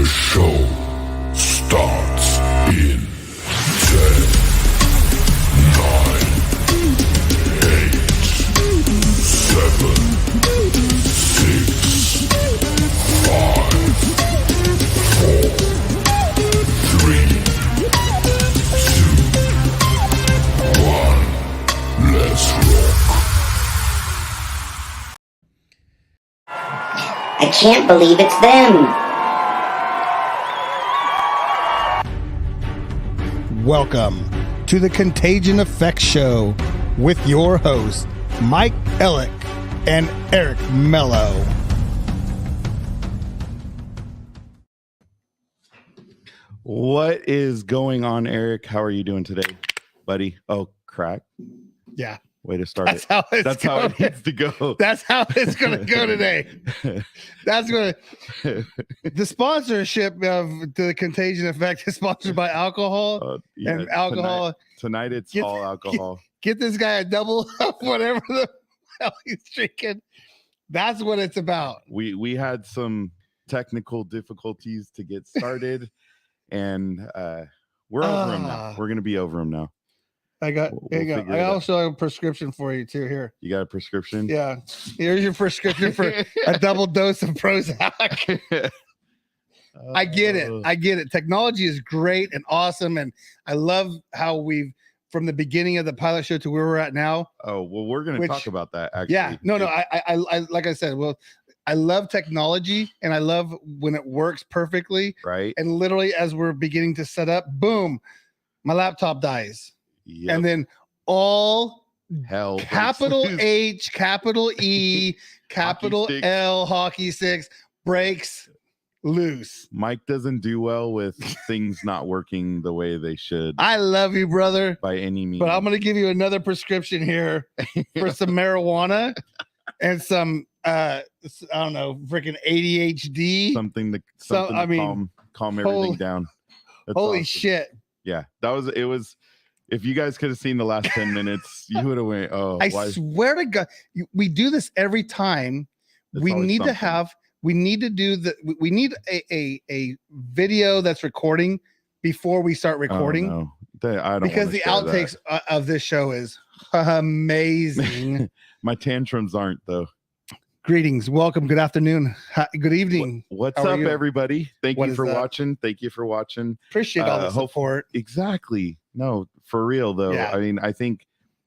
show starts in 10, 9, 8, 7, 6, 5, 4, 3, 2, 1. Let's rock. I can't believe it's them. Welcome to the Contagion Effect Show with your hosts, Mike Ellick and Eric Mello. What is going on, Eric? How are you doing today, buddy? Oh, crack. Yeah. Way to start That's it. how it's That's how it needs to go. That's how it's going to go today. That's going to. The sponsorship of the Contagion Effect is sponsored by alcohol and alcohol. Tonight it's Get- all alcohol. Get this guy a double of whatever the hell he's drinking. That's what it's about. We had some technical difficulties to get started, and we're over them now. We're gonna be over them now. I got. We'll Here you go. figure I it out. also have a prescription for you too. Here. You got a prescription? Yeah. Here's your prescription for a double dose of Prozac. I get it. I get it. Technology is great and awesome, and I love how we've from the beginning of the pilot show to where we're at now. Oh well, we're gonna Which- talk about that. Actually, Yeah. No. I like I said. Well, I love technology, and I love when it works perfectly. Right. And literally, as we're beginning to set up, boom, my laptop dies, Yep. and then all Hell. breaks capital loose. H, capital E, capital stick. L, hockey sticks breaks loose. Mike doesn't do well with things not working the way they should I love you, brother, by any means. but I'm going to give you another prescription here for some marijuana and some, I don't know, freaking ADHD. something to I mean, calm everything holy- down. That's Holy awesome. shit. Yeah, it was. If you guys could have seen the last 10 minutes, you would have went, oh, I why? swear to God, we do this every time. There's We always need to something. we need to do we need a video that's recording before we start Oh, recording. no. I don't Because wanna the share that. outtakes of this show is amazing. My tantrums aren't though. Greetings, welcome, good afternoon, good evening. What's How are up, you? everybody? Thank What you is for up? watching. Thank you for watching. Appreciate all the hope- support. Exactly. No, for real though. Yeah. I mean, I think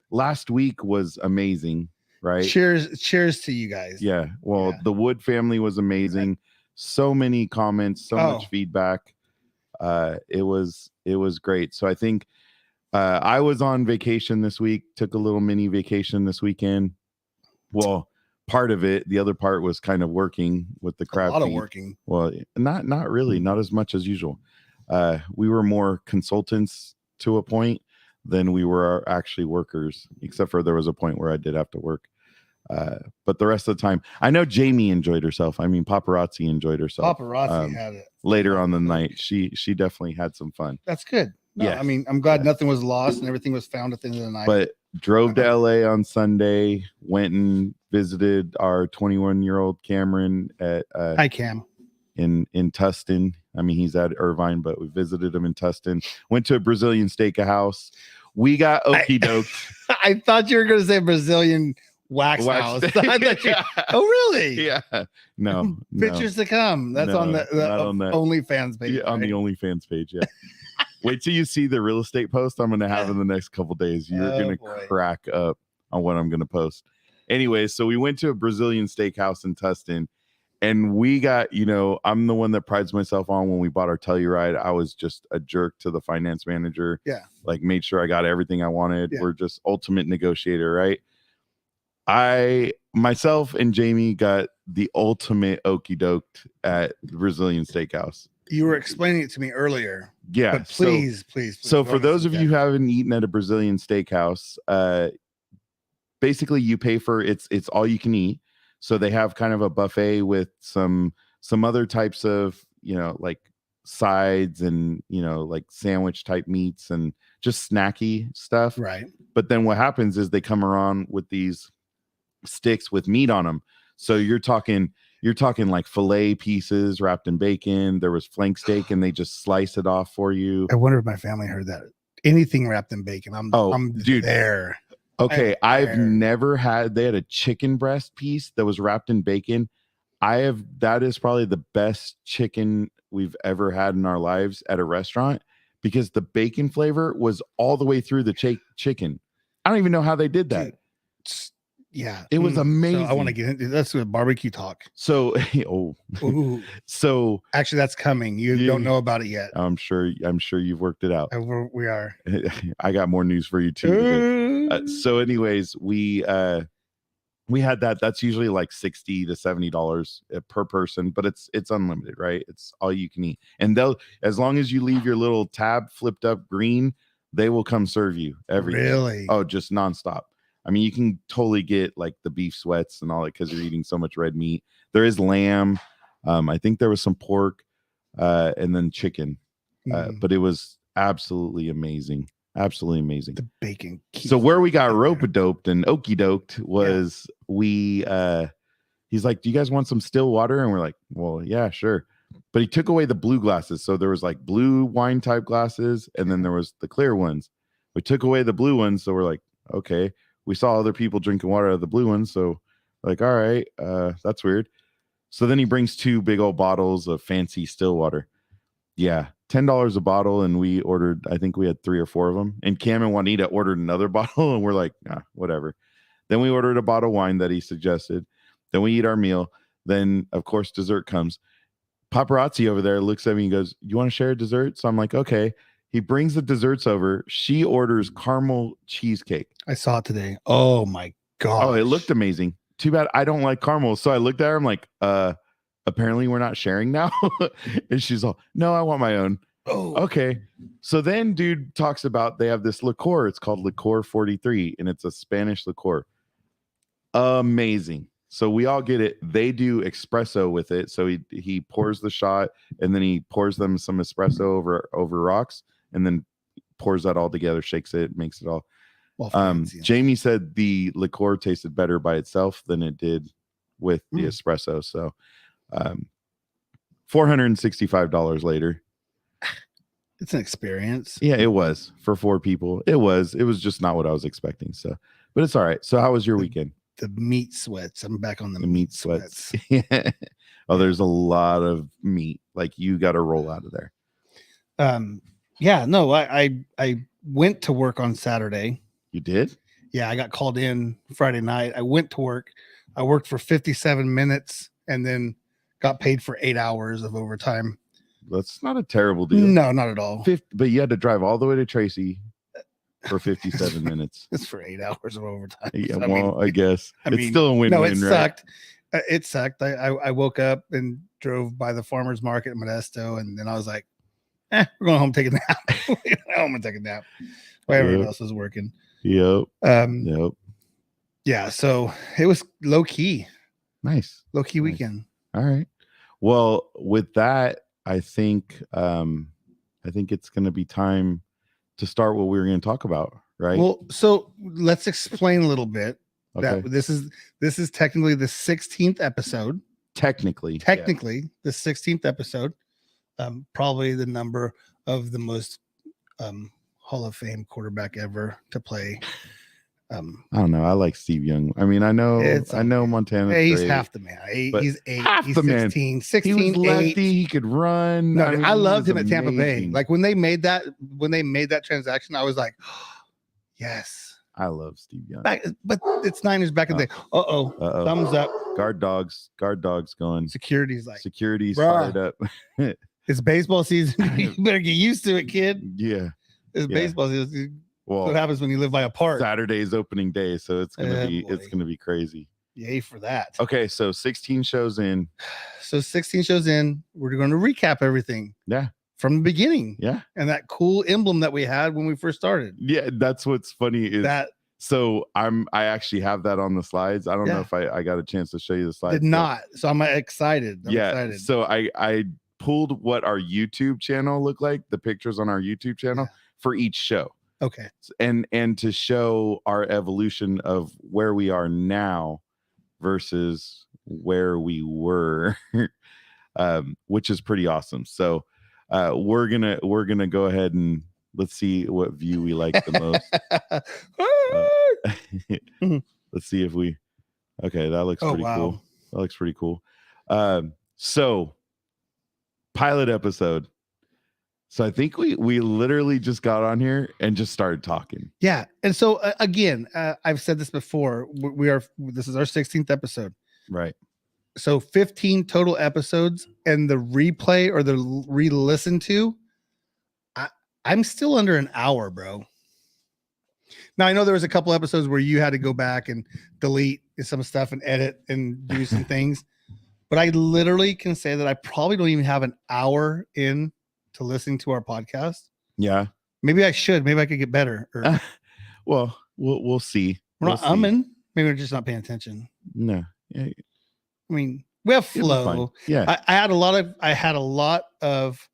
last week was amazing, right? Cheers to you guys. Yeah. Well, Yeah. the Wood family was amazing. So many comments, so Oh. much feedback. It was great. So I think I was on vacation this week, took a little mini vacation this weekend. Well, part of it, the other part was kind of working with the A crab lot of feed. working. Well, not really, not as much as usual. We were more consultants to a point than we were actually workers, except for there was a point where I did have to work. But the rest of the time, I know Jamie enjoyed herself. I mean, Paparazzi enjoyed herself. Paparazzi had it. Later on the night, she definitely had some fun. That's good. No, Yeah. I mean, I'm glad nothing was lost and everything was found at the end of the night. But drove to LA on Sunday, went and visited our 21-year-old Cameron at Hi, Cam. in Tustin. I mean, he's at Irvine, but we visited him in Tustin. Went to a Brazilian steakhouse. We got okey doke. I thought you were going to say Brazilian wax house. I thought you- Oh, really? Yeah. No. Pictures to come. That's on No, the not on that. OnlyFans page. Yeah, on the right? OnlyFans page. Yeah. Wait till you see the real estate post I'm going to have in the next couple days. You're Oh, going to boy. crack up on what I'm going to post. Anyway, so we went to a Brazilian steakhouse in Tustin, and we got, I'm the one that prides myself on when we bought our Telluride. I was just a jerk to the finance manager. Yeah. Like made sure I got everything I wanted. Yeah. We're just ultimate negotiator, right? Myself and Jamie got the ultimate okey doke at the Brazilian steakhouse. You were explaining it to me earlier. Yeah. But please. So go for on those of this you who weekend. haven't eaten at a Brazilian steakhouse, basically you pay for it's all you can eat. So they have kind of a buffet with some other types of, like sides and, like sandwich type meats and just snacky stuff. Right. But then what happens is they come around with these sticks with meat on them. So you're talking you're talking like fillet pieces wrapped in bacon. There was flank steak, and they just slice it off for you. I wonder if my family heard that. Anything wrapped in bacon, I'm dude. there. Okay, I've there. never had. They had a chicken breast piece that was wrapped in bacon. That is probably the best chicken we've ever had in our lives at a restaurant, because the bacon flavor was all the way through the chicken. I don't even know how they did that. Dude, yeah, It was amazing. So I want to get into that's with barbecue talk. So, Ooh. so Actually, that's coming. You don't know about it yet. I'm sure you've worked it out. We are. I got more news for you too. So, anyways, we had that. That's usually like $60 to $70 per person, but it's unlimited, right? It's all you can eat, and as long as you leave your little tab flipped up green, they will come serve you everything. Really? Oh, just nonstop. I mean, you can totally get like the beef sweats and all that because you're eating so much red meat. There is lamb. I think there was some pork, and then chicken. But it was absolutely amazing. Absolutely amazing. The bacon. So where we got rope-a-doped and okey-doked was he's like, do you guys want some still water? And we're like, well, yeah, sure. But he took away the blue glasses. So there was like blue wine type glasses, and then there was the clear ones. We took away the blue ones. So we're like, okay. We saw other people drinking water out of the blue ones. So like, all right, that's weird. So then he brings 2 big old bottles of fancy still water. Yeah, $10 a bottle. And we ordered, I think we had 3 or 4 of them. And Cam and Juanita ordered another bottle. And we're like, whatever. Then we ordered a bottle of wine that he suggested. Then we eat our meal. Then, of course, dessert comes. Paparazzi over there looks at me and goes, you want to share a dessert? So I'm like, okay. He brings the desserts over. She orders caramel cheesecake. I saw it today. Oh my god! Oh, it looked amazing. Too bad I don't like caramel. So I looked at her. I'm like, apparently we're not sharing now. And she's all, no, I want my own. Oh, Okay. So then dude talks about they have this liqueur. It's called Liqueur 43, and it's a Spanish liqueur. Amazing. So we all get it. They do espresso with it. So he pours the shot, and then he pours them some espresso over rocks, and then pours that all together, shakes it, makes it all. well, fancy. Jamie said the liqueur tasted better by itself than it did with the espresso. So $465 later. It's an experience. Yeah, it was for 4 people. It was just not what I was expecting. So, but it's all right. So how was your weekend? The meat sweats. I'm back on the meat sweats. Oh, there's a lot of meat. Like you got to roll out of there. Yeah, no, I went to work on Saturday. You did? Yeah, I got called in Friday night. I went to work. I worked for 57 minutes and then got paid for 8 hours of overtime. That's not a terrible deal. No, not at all. But you had to drive all the way to Tracy for 57 minutes. It's for 8 hours of overtime. Yeah, So, I guess I it's mean, still a win-win. no, it right? sucked. It sucked. I woke up and drove by the farmer's market in Modesto, and then I was like, we're going home, take a nap. I'm gonna take a nap. While everyone else is working. Yep. Yep. Yeah. So it was low key Nice. weekend. All right. Well, with that, I think it's going to be time to start what we were going to talk about, right? Well, so let's explain a little bit okay. that this is technically the 16th episode. Technically, the 16th episode. Probably the number of the most Hall of Fame quarterback ever to play. I don't know. I like Steve Young. I mean, I know Montana. Hey, he's half the man. He's 8. Half he's the 16. man. 16, he was lefty. 8. He could run. No, I mean, I loved him at amazing. Tampa Bay. Like when they made that transaction, I was like, yes. I love Steve Young. But it's Niners back in the day. Uh-oh. Thumbs up. Guard dogs going. Security's Security's bruh. fired up. It's baseball season. You better get used to it, kid. Yeah. It's baseball season. Well, what happens when you live by a park? Saturday's opening day, so it's gonna be crazy. Yay for that. Okay, so 16 shows in. So 16 shows in, we're going to recap everything. Yeah. From the beginning. Yeah. And that cool emblem that we had when we first started. Yeah, that's what's funny is that. So I actually have that on the slides. I don't know if I got a chance to show you the slides. Did not. So I'm excited. Excited. So I pulled what our YouTube channel looked like, the pictures on our YouTube channel for each show. Okay. And to show our evolution of where we are now versus where we were, which is pretty awesome. So we're gonna go ahead and let's see what view we like the most. Let's see if we. Okay, that looks pretty cool. That looks pretty cool. So pilot episode. So I think we literally just got on here and just started talking. Yeah. And so again, I've said this before. This is our 16th episode. Right. So 15 total episodes, and the replay or the re-listen to, I'm still under an hour, bro. Now I know there was a couple episodes where you had to go back and delete some stuff and edit and do some things, but I literally can say that I probably don't even have an hour in to listening to our podcast. Yeah. Maybe I should. Maybe I could get better. Or, well, we'll see. We're not umming. Maybe we're just not paying attention. No. Yeah. I mean, we have flow. Yeah. I had a lot of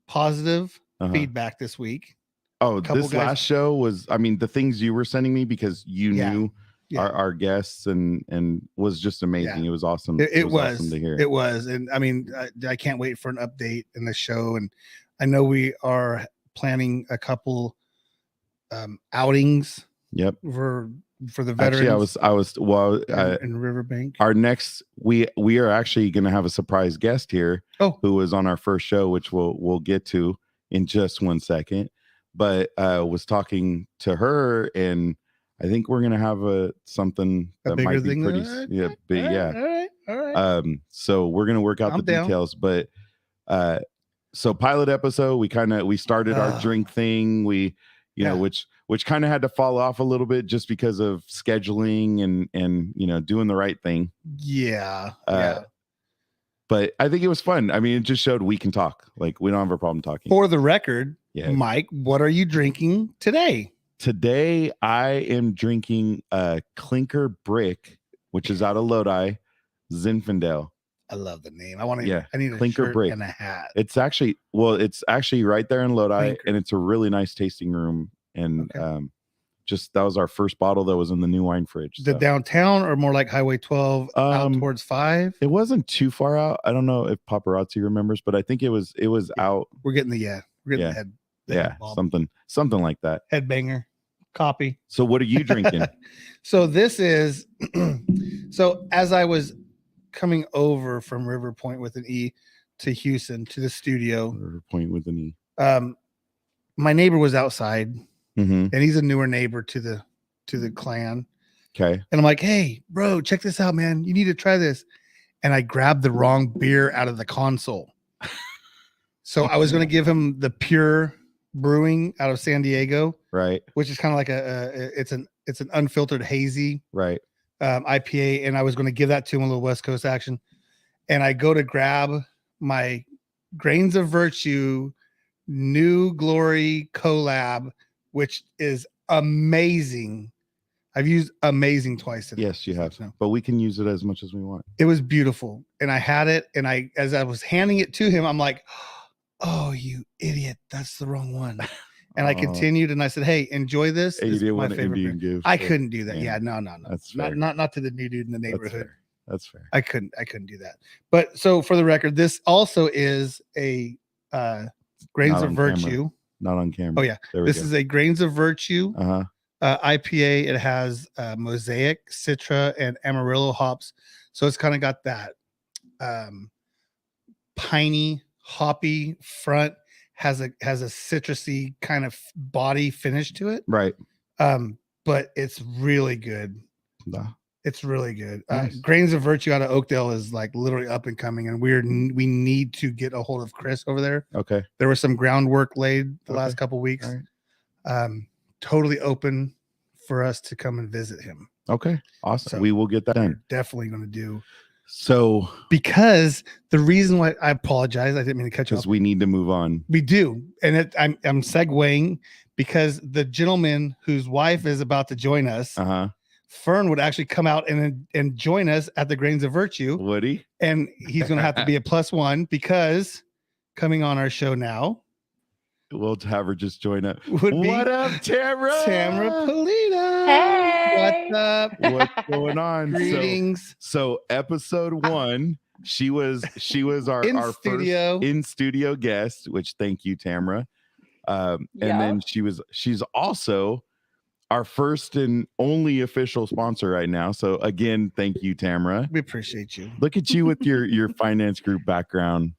positive feedback this week. Oh, this last show was, I mean, the things you were sending me because you knew our guests and was just amazing. It was awesome. It was awesome to hear. It was. And I mean, I can't wait for an update in the show. And I know we are planning a couple outings. Yep. For the veterans. Actually, in Riverbank. Our next, we are actually going to have a surprise guest here. Who was on our first show, which we'll get to in just 1 second. But was talking to her, and I think we're gonna have something that might be pretty big. All right. So we're gonna work out the details. But so pilot episode, we started our drink thing. We which kind of had to fall off a little bit just because of scheduling and doing the right thing. Yeah. But I think it was fun. I mean, it just showed we can talk. Like, we don't have a problem talking. For the record, Mike, what are you drinking today? Today, I am drinking a Clinker Brick, which is out of Lodi, Zinfandel. I love the name. I need a Clinker shirt Brick and a hat. It's actually right there in Lodi, Clinker. And it's a really nice tasting room. And that was our first bottle that was in the new wine fridge. The downtown or more like Highway 12 out towards 5? It wasn't too far out. I don't know if Paparazzi remembers, but I think it was out. We're getting the head. Something like that. Headbanger copy. So what are you drinking? So this is so as I was coming over from River Point with an E to Houston to the studio. River Point with an E. My neighbor was outside. Mm-hmm. And he's a newer neighbor to the clan. Okay. And I'm like, hey, bro, check this out, man. You need to try this. And I grabbed the wrong beer out of the console. So I was going to give him the Pure Brewing out of San Diego. Right. Which is kind of like it's an unfiltered hazy. Right. IPA. And I was going to give that to him, a little West Coast action. And I go to grab my Grains of Virtue New Glory collab, which is amazing. I've used amazing twice today. Yes, you have. But we can use it as much as we want. It was beautiful. And I had it. And as I was handing it to him, I'm like, oh, you idiot. That's the wrong one. And I continued and I said, hey, enjoy this. Hey, this is my favorite gift. I couldn't do that. Yeah, no. That's fair. Not to the new dude in the neighborhood. That's fair. I couldn't do that. But so for the record, this also is a Grains of Virtue. Not on camera. Oh yeah, this is a Grains of Virtue IPA. It has Mosaic, Citra, and Amarillo hops, so it's kind of got that piney, hoppy front. Has a citrusy kind of body finish to it. Right. But it's really good. It's really good. Nice. Grains of Virtue out of Oakdale is like literally up and coming, and we need to get a hold of Chris over there. Okay. There was some groundwork laid the last couple weeks. Right. Totally open for us to come and visit him. Okay. Awesome. So we will get that done. Definitely going to do. So because the reason why I apologize, I didn't mean to cut you off. Because we need to move on. We do. And I'm segueing because the gentleman whose wife is about to join us, Fern, would actually come out and join us at the Grains of Virtue. Would he? And he's going to have to be a +1 because coming on our show now. We'll have her just join up. What up, Tamara? Tamara Polina. Hey. Hey. What's up? What's going on? Greetings. So episode 1, she was our In our studio. first in studio guest, which thank you, Tamara. And then she's also our first and only official sponsor right now. So again, thank you, Tamara. We appreciate you. Look at you with your finance group background.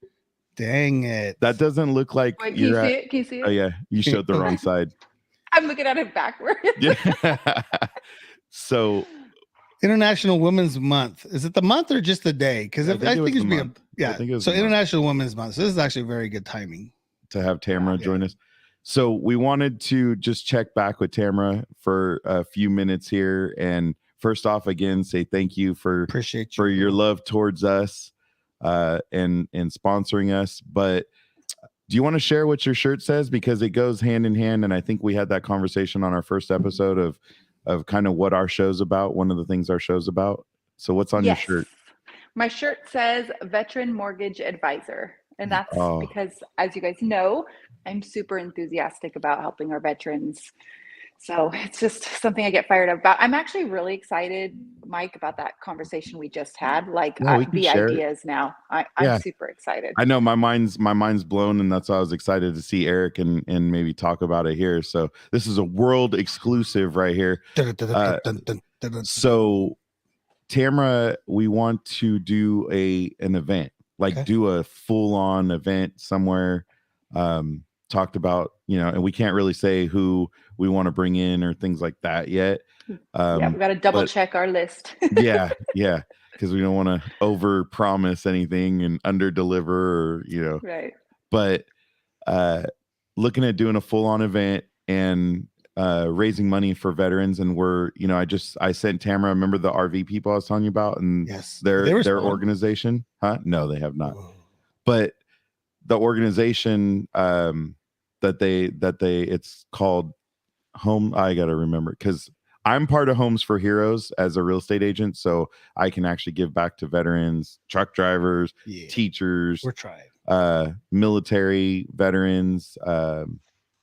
Dang it. That doesn't look like Wait, can you you're see at. it? Can you see it? Oh yeah, you showed the wrong side. I'm looking at it backwards. Yeah. So International Women's Month. Is it the month or just the day? Because I think it should be I think it was So the month. International Women's Month. So this is actually very good timing. to have Tamara Yeah. join us. So we wanted to just check back with Tamara for a few minutes here. And first off, again, say thank you for Appreciate you. your love towards us and sponsoring us. But do you want to share what your shirt says? Because it goes hand in hand. And I think we had that conversation on our first episode of kind of what our show's about. One of the things our show's about. So what's on your shirt? My shirt says Veteran Mortgage Advisor. And that's Oh. because, as you guys know, I'm super enthusiastic about helping our veterans. So it's just something I get fired up about. I'm actually really excited, Mike, about that conversation we just had. Like No, we can the share it. ideas now. I'm Yeah. super excited. I know my mind's blown, and that's why I was excited to see Eric and maybe talk about it here. So this is a world exclusive right here. So Tamara, we want to do an event, like Okay. do a full on event somewhere. Talked about, and we can't really say who we want to bring in or things like that yet. Yeah, we got to double but- check our list. yeah, because we don't want to over promise anything and under deliver, or Right. but looking at doing a full-on event and raising money for veterans. And I sent Tamara, remember the RV people I was telling you about, and Yes. their They respond. organization, no, they have not. Whoa. But the organization it's called Home, I gotta remember, because I'm part of Homes for Heroes as a real estate agent, so I can actually give back to veterans, truck drivers, Yeah. teachers, We're trying. military veterans,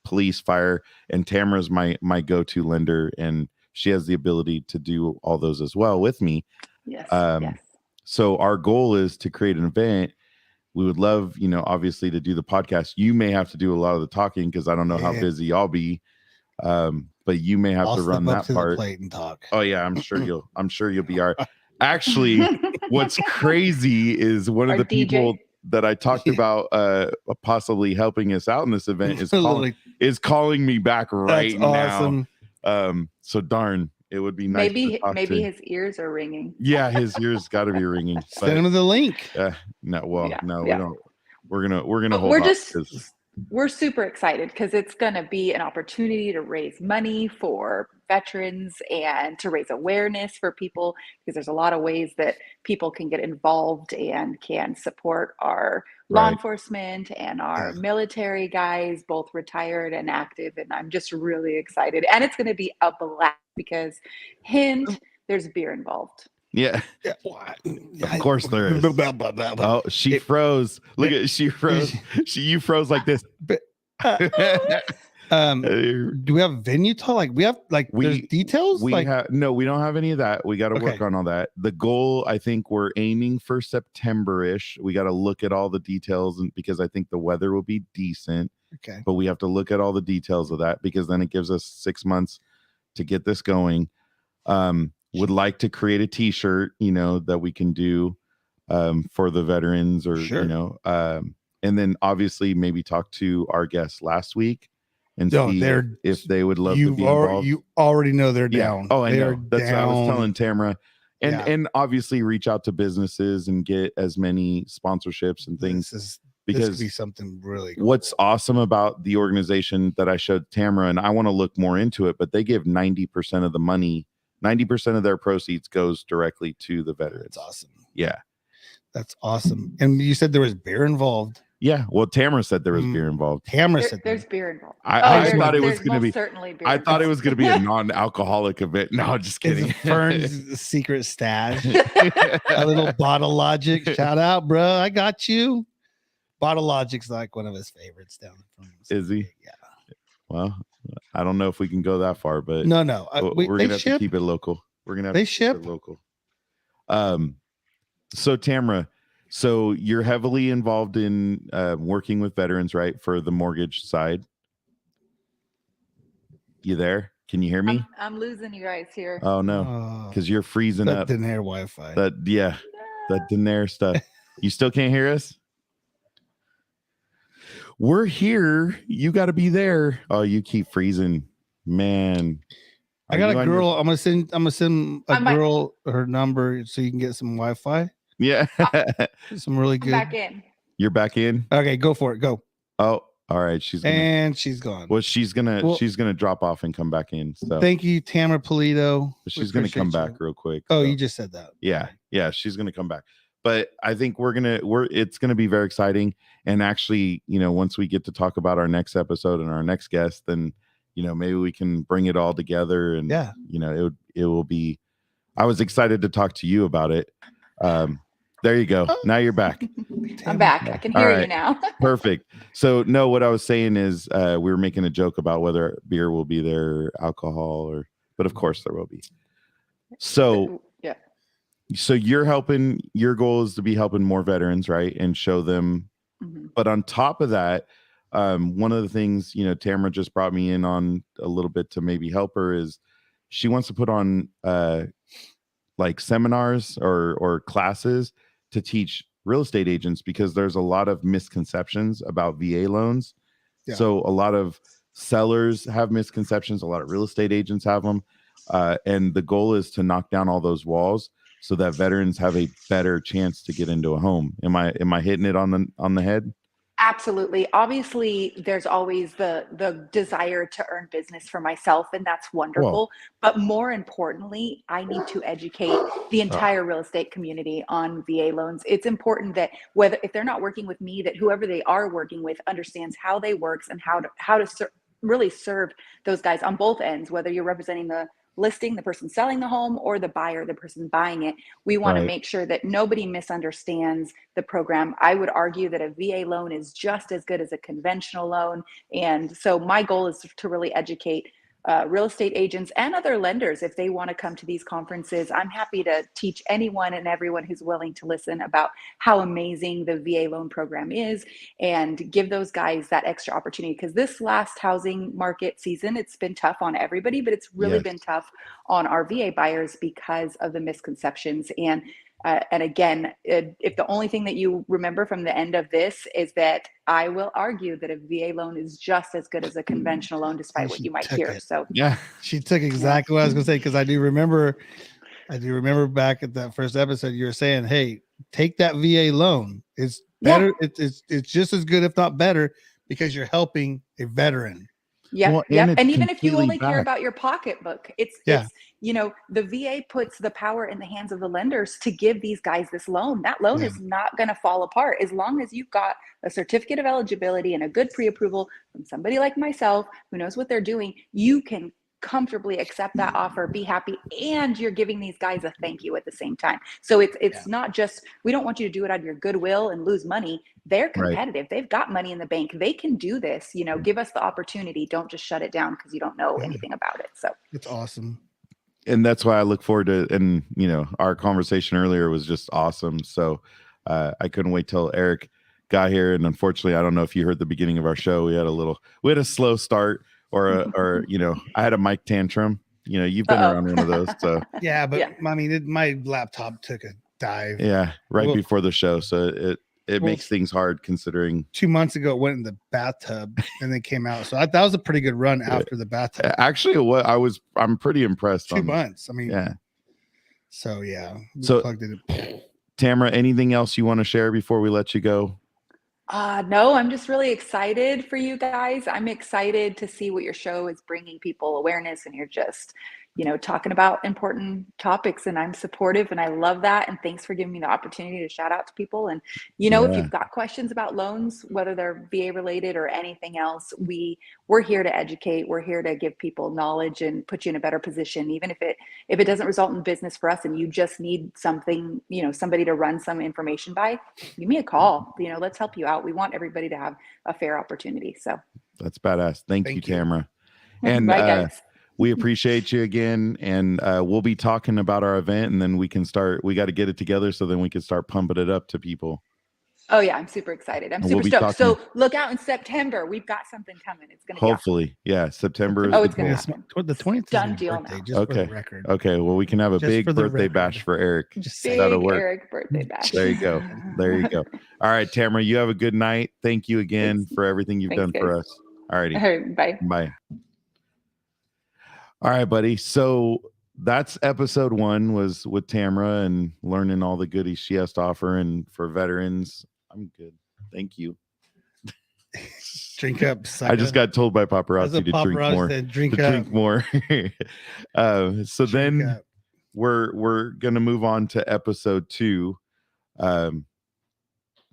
police, fire, and Tamara's my go-to lender, and she has the ability to do all those as well with me. Yes. Yes. So our goal is to create an event. We would love, obviously, to do the podcast. You may have to do a lot of the talking because I don't know how Yeah. busy y'all be, but you may have I'll to run step up that to part. the plate and talk. Oh yeah, I'm sure you'll be all right. Actually, what's crazy is one of Our the people DJ. that I talked about possibly helping us out in this event is calling me back right That's awesome. now. So darn, it would be nice. Maybe to talk to. his ears are ringing. Yeah, his ears got to be ringing. Send him the link. No, Yeah, we yeah. don't. We're gonna But hold. we're off just 'cause- we're super excited because it's going to be an opportunity to raise money for veterans and to raise awareness for people, because there's a lot of ways that people can get involved and can support our law Right. enforcement and our Yeah. military guys, both retired and active. And I'm just really excited. And it's going to be a blast because, hint, there's beer involved. yeah. Yeah, Of course there is. Oh, she froze. Look at she froze. You froze like this. Do we have venue talk? Like we have there's details? We like have no, we don't have any of that. We got to work Okay. on all that. The goal, I think we're aiming for September-ish. We got to look at all the details, and because I think the weather will be decent, okay. but we have to look at all the details of that because then it gives us 6 months to get this going. Would like to create a t-shirt, that we can do for the veterans, or Sure. and then obviously maybe talk to our guests last week and No, see they're- if they would love to be involved. You already know they're Yeah. down. Oh, I They're know. That's what I was down. telling Tamara. And Yeah. and obviously reach out to businesses and get as many sponsorships and things, This because could be something really cool. what's awesome about the organization that I showed Tamara, and I want to look more into it, but they give 90% of the money, 90% of their proceeds goes directly to the veterans. That's awesome. Yeah. That's awesome. And you said there was beer involved. Yeah. Well, Tamara said there was Mm. beer involved. Tamara There- said there's that. beer involved. I there- thought it was there's going to most be, certainly beer I thought it involved. was going to be a non-alcoholic event. No, just kidding. It's Fern's secret stash. A little Bottle Logic. Shout out, bro. I got you. Bottle Logic's like one of his favorites down from. Is he? Yeah. Well, I don't know if we can go that far, but No, we're they gonna have to ship. keep it local. We're gonna have They to keep it ship? local. So Tamara, so you're heavily involved in working with veterans, right? For the mortgage side. You there? Can you hear me? I'm losing you guys here. Oh no, Oh, because you're freezing that up. didn't air Wi-Fi. That Daenerys stuff. You still can't hear us? We're here. You got to be there. Oh, you keep freezing, man. I got you a on your- girl. I'm gonna send a girl her number so you can get some Wi-Fi. Yeah. Some really I'm good. back in. You're back in. Okay, go for it. Go. Oh, all right. She's gone. well. She's gonna drop off and come back in. So Thank you, Tamara Polito. she's gonna come back real quick. Oh, so. you just said that. Yeah, she's gonna come back. But I think it's gonna be very exciting. And actually, once we get to talk about our next episode and our next guest, then maybe we can bring it all together. And Yeah, it will be. I was excited to talk to you about it. There you go. Now you're back. I'm back. I can hear you right. now. Perfect. So no, what I was saying is we were making a joke about whether beer will be there, alcohol, but of course there will be. So yeah. So your goal is to be helping more veterans, right? And show them. Mhm. But on top of that, one of the things, Tamara just brought me in on a little bit to maybe help her is she wants to put on like seminars or classes to teach real estate agents, because there's a lot of misconceptions about VA loans. Yeah. So a lot of sellers have misconceptions, a lot of real estate agents have them. And the goal is to knock down all those walls so that veterans have a better chance to get into a home. Am I hitting it on the head? Absolutely. Obviously, there's always the desire to earn business for myself, and that's wonderful. But more importantly, I need to educate the entire real estate community on VA loans. It's important that if they're not working with me, that whoever they are working with understands how they works and how to really serve those guys on both ends, whether you're representing the listing, the person selling the home, or the buyer, the person buying it. We want to make sure that nobody misunderstands the program. I would argue that a VA loan is just as good as a conventional loan. And so my goal is to really educate real estate agents and other lenders. If they want to come to these conferences, I'm happy to teach anyone and everyone who's willing to listen about how amazing the VA loan program is and give those guys that extra opportunity. Because this last housing market season, it's been tough on everybody, but it's really been tough on our VA buyers because of the misconceptions. And again, if the only thing that you remember from the end of this is that I will argue that a VA loan is just as good as a conventional loan, despite what you might hear. It. So yeah, she took exactly what I was going to say, because I do remember back at that first episode, you were saying, "Hey, take that VA loan. It's better. It's just as good, if not better, because you're helping a veteran." Yeah, Well, and even if you completely only care back. about your pocketbook, it's the VA puts the power in the hands of the lenders to give these guys this loan. That loan is not going to fall apart as long as you've got a certificate of eligibility and a good pre-approval from somebody like myself who knows what they're doing. You can comfortably accept that offer, be happy, and you're giving these guys a thank you at the same time. So it's not just, we don't want you to do it out of your goodwill and lose money. They're competitive. They've got money in the bank. They can do this. Give us the opportunity. Don't just shut it down because you don't know anything about it. So it's awesome. And that's why I look forward to, and our conversation earlier was just awesome. So I couldn't wait till Eric got here. And unfortunately, I don't know if you heard the beginning of our show. We had a slow start, or I had a mic tantrum. You've been around one of those. So yeah, but I mean, my laptop took a dive. Yeah, before the show. So it makes things hard considering 2 months ago it went in the bathtub and then came out. So that was a pretty good run after the bathtub. Actually, I'm pretty impressed. 2 months. I mean, yeah. So yeah. So plugged it. Tamara, anything else you want to share before we let you go? No, I'm just really excited for you guys. I'm excited to see what your show is bringing people awareness, and you're just, talking about important topics, and I'm supportive and I love that. And thanks for giving me the opportunity to shout out to people. And, if you've got questions about loans, whether they're VA related or anything else, we're here to educate. We're here to give people knowledge and put you in a better position. Even if it doesn't result in business for us and you just need something, somebody to run some information by, give me a call. Let's help you out. We want everybody to have a fair opportunity. So that's badass. Thank you, Tamara. And Bye, guys. we appreciate you again. And we'll be talking about our event, and then we got to get it together so then we can start pumping it up to people. Oh yeah, I'm super excited. I'm And super we'll be stoked. talking- So look out in September. We've got something coming. It's gonna be awesome. Hopefully. Yeah. September. Oh, is it's the gonna goal. happen. The 20th Done is my deal birthday, now. just for Okay. the record. Okay. Well, we can have a Just big for the birthday record. bash for Eric. Just Big saying. That'll work. Eric birthday bash. There you go. There you go. All right, Tamara, you have a good night. Thank you again Thanks. for everything you've Thanks, done for guys. us. All righty. All right, bye. Bye. All right, buddy. So that's episode 1 was with Tamara and learning all the goodies she has to offer. And for veterans, I'm good. Thank you. Drink up. I just got told by As a paparazzi to drink paparazzi more. said, drink To up. drink more. So Drink then up. we're gonna move on to episode 2,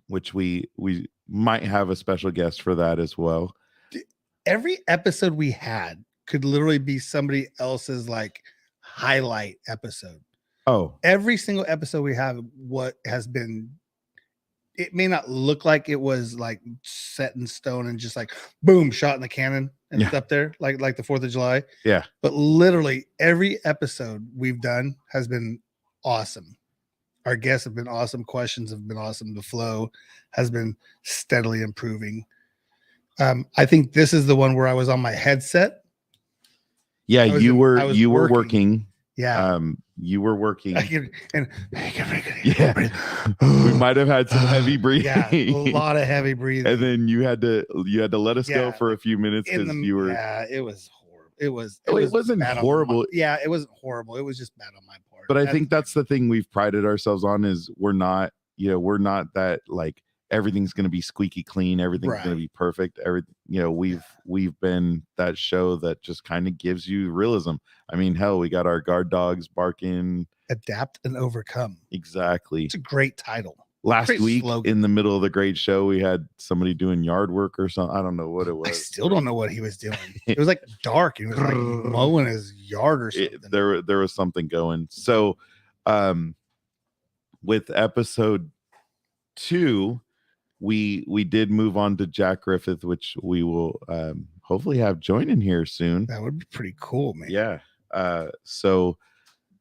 which we might have a special guest for that as well. Every episode we had could literally be somebody else's like highlight episode. Oh, Every single episode we have, what has been, it may not look like it was like set in stone and just like boom, shot in the cannon and Yeah. it's up there like the 4th of July. Yeah. But literally every episode we've done has been awesome. Our guests have been awesome. Questions have been awesome. The flow has been steadily improving. I think this is the one where I was on my headset. yeah, I was you in- were I was you were working. working. Yeah. You were working. I can, and Yeah. We might have had some heavy breathing. Yeah, a lot of heavy breathing. And then you had to let us go Yeah, for a few minutes in because the, you were. yeah, it was horrible. It was. Oh, it wasn't bad on my- horrible. yeah, it wasn't horrible. It was just bad on my part. But I think that's the thing we've prided ourselves on is we're not that like everything's going to be squeaky clean, everything's going Right. to be perfect. We've been that show that just kind of gives you realism. I mean, hell, we got our guard dogs barking. Adapt and Overcome. Exactly. It's a great title. Last great week slogan. in the middle of the great show, we had somebody doing yard work or something. I don't know what it was. I still don't know what he was doing. It was like dark. He was like mowing his yard or something. There was something going. So with episode 2, we did move on to Jack Griffith, which we will hopefully have joining here soon. That would be pretty cool, man. Yeah. So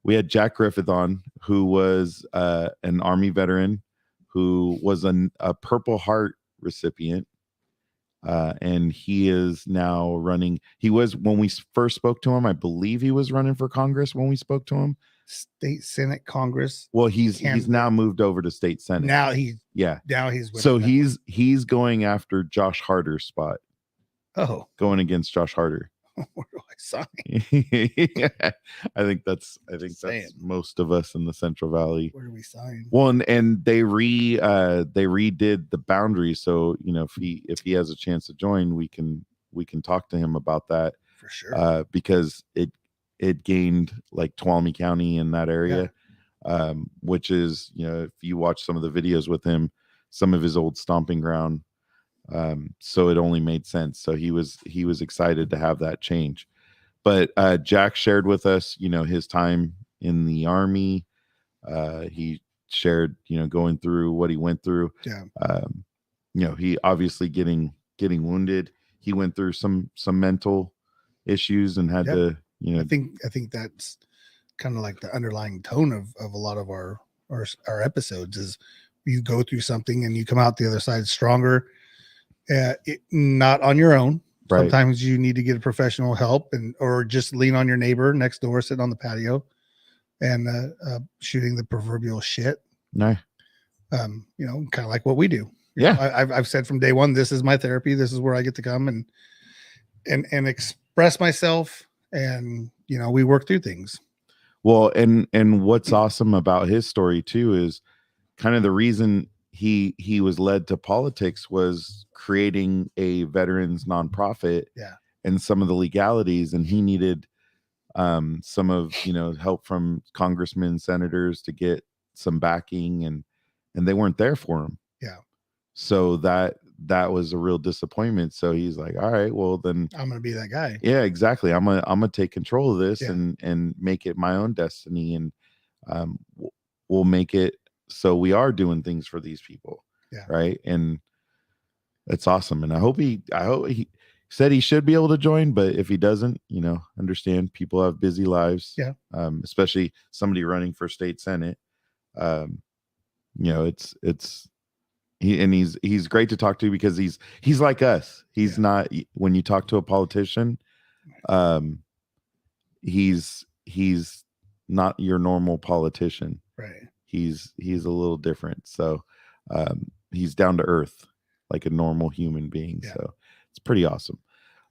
we had Jack Griffith on, who was an Army veteran, who was a Purple Heart recipient. And he is now running. He was, when we first spoke to him, I believe he was running for Congress when we spoke to him. State Senate, Congress. Well, he's Candidate. now moved over to state senate. Now he's Yeah. with So that. he's going after Josh Harder's spot, Oh, going against Josh Harder. where do I sign? I think that's Saying. most of us in the Central Valley. Where do we sign? Well, and they redid the boundaries, so if he has a chance to join, we can talk to him about that, For sure. because it gained like Tuolumne County in that area, which is, if you watch some of the videos with him, some of his old stomping ground. So it only made sense. So he was excited to have that change. But Jack shared with us, his time in the Army. He shared, going through what he went through. Yeah. He obviously getting wounded. He went through some mental issues and had Yep. to, I think that's kind of like the underlying tone of a lot of our episodes is you go through something and you come out the other side stronger. Not on your own. Right. Sometimes you need to get professional help or just lean on your neighbor next door, sitting on the patio and shooting the proverbial shit. No. Kind of like what we do. Yeah. I've said from day one, this is my therapy. This is where I get to come and express myself. And, we work through things. Well, and what's awesome about his story too is kind of the reason he was led to politics was creating a veterans nonprofit. Yeah. And some of the legalities, and he needed some of help from congressmen, senators to get some backing, and they weren't there for him. Yeah. So that was a real disappointment. So he's like, all right, well then I'm going to be that guy. yeah, exactly. I'm gonna take control of this Yeah. and make it my own destiny, and we'll make it so we are doing things for these people. Yeah. Right. And it's awesome. And I hope he said he should be able to join, but if he doesn't, understand people have busy lives. Yeah. Especially somebody running for state senate. It's he's great to talk to because he's like us. He's not, when you talk to a politician, he's not your normal politician. Right. He's a little different. So he's down to earth like a normal human being. Yeah. So it's pretty awesome.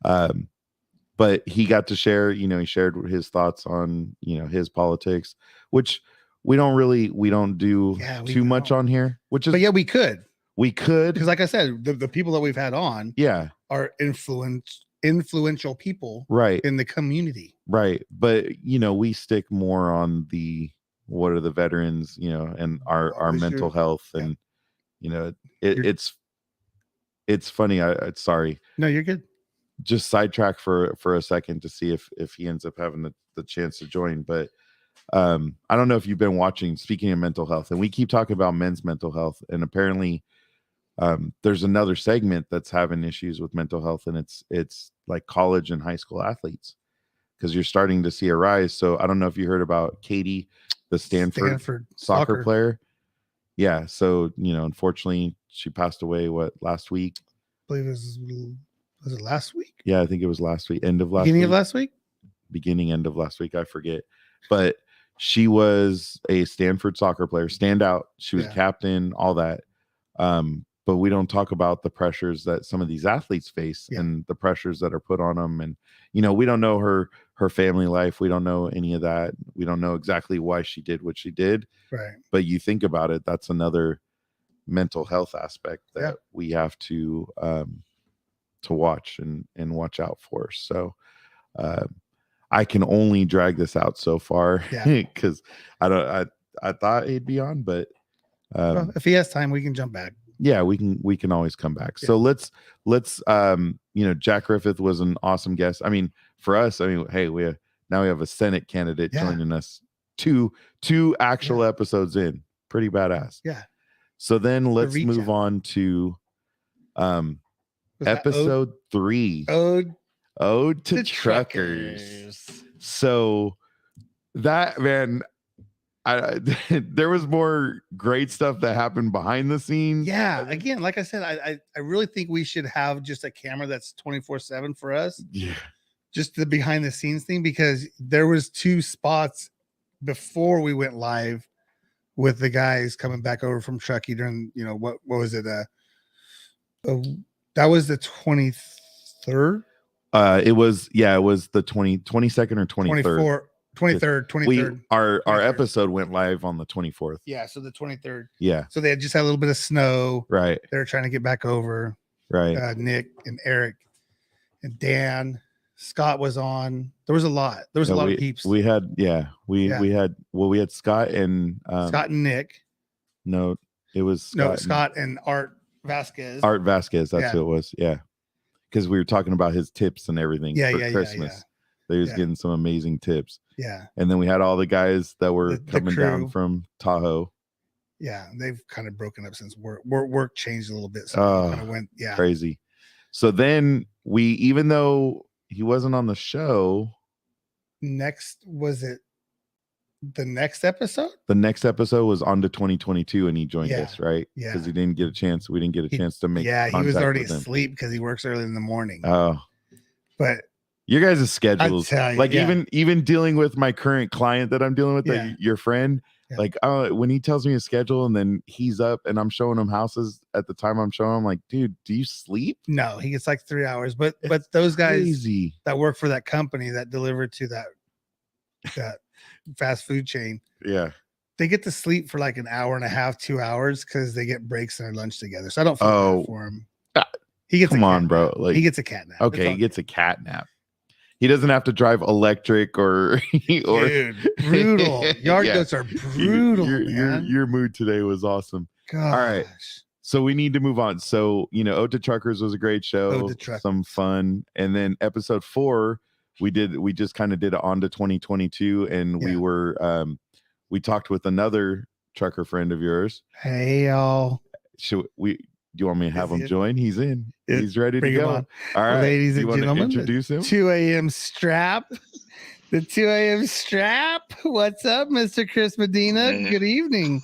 But he got to share, he shared his thoughts on, his politics, which we don't do too much on here, which is, But yeah, we could. because Like I said, the people that we've had on are influential people right. in the community. Right. But, we stick more on what are the veterans, and our mental health. And, it's funny. Sorry. No, you're good. Just sidetrack for a second to see if he ends up having the chance to join. But I don't know if you've been watching, speaking of mental health, and we keep talking about men's mental health. And apparently there's another segment that's having issues with mental health, and it's like college and high school athletes, because you're starting to see a rise. So I don't know if you heard about Katie, the Stanford soccer player. Yeah. So, unfortunately she passed away last week. I believe was it last week? Yeah, I think it was last week, end of last Beginning week. of last week? End of last week, I forget. But she was a Stanford soccer player, standout. She was captain, all that. But we don't talk about the pressures that some of these athletes face and the pressures that are put on them. And, we don't know her family life. We don't know any of that. We don't know exactly why she did what she did. Right. But you think about it, that's another mental health aspect that we have to watch and watch out for. So I can only drag this out so far because I thought he'd be on, but well, if he has time, we can jump back. Yeah, we can always come back. So let's Jack Griffith was an awesome guest. I mean, for us, hey, we have a Senate candidate joining us. Two actual episodes in. Pretty badass. Yeah. So then let's move on to episode 3. Ode to Truckers. So that, man, there was more great stuff that happened behind the scenes. Yeah. Again, like I said, I really think we should have just a camera that's 24/7 for us. Yeah. Just the behind the scenes thing, because there was 2 spots before we went live with the guys coming back over from Truckee during, what was it? That was the 23rd. It was the 22nd or 23rd. 23rd. Our episode went live on the 24th. Yeah, so the 23rd. Yeah. So they had just had a little bit of snow. Right. They were trying to get back over. Right. Nick and Eric and Dan. Scott was on. There was a lot. There was a lot of peeps. We had Scott and Scott and Nick. No, it was Scott and Art Vasquez. Art Vasquez, that's who it was. Yeah. Because we were talking about his tips and everything for Christmas. Yeah. They was getting some amazing tips. Yeah. And then we had all the guys that were coming down from Tahoe. Yeah, they've kind of broken up since work changed a little bit. So kind of went crazy. So then even though he wasn't on the show, was it the next episode? The next episode was on to 2022, and he joined us, right? Yeah, because he didn't get a chance. We didn't get a chance to make. Yeah, he was already asleep because he works early in the morning. Oh, but your guys' schedules, like even dealing with my current client that I'm dealing with, your friend, like when he tells me his schedule and then he's up and I'm showing him houses at the time I'm showing him, like, dude, do you sleep? No, he gets like 3 hours. But those guys that work for that company that deliver to that fast food chain, they get to sleep for like an hour and a half, 2 hours, because they get breaks and their lunch together. So I don't feel bad for him. He gets bro. Like, he gets a cat nap. Okay, he gets a cat nap. He doesn't have to drive electric or dude, brutal. Yard goats are brutal. Your mood today was awesome. Gosh. All right. So we need to move on. So, Ode to Truckers was a great show. Some fun. And then episode 4, we just kind of did it on to 2022. And we were we talked with another trucker friend of yours. Hey y'all. you want me to have Is him he in? join? He's in. Yeah, He's ready to bring him go. on. All right, Ladies you and want to gentlemen, introduce him? 2 a.m. strap. The 2 a.m. strap. What's up, Mr. Chris Medina? Hey. Good evening.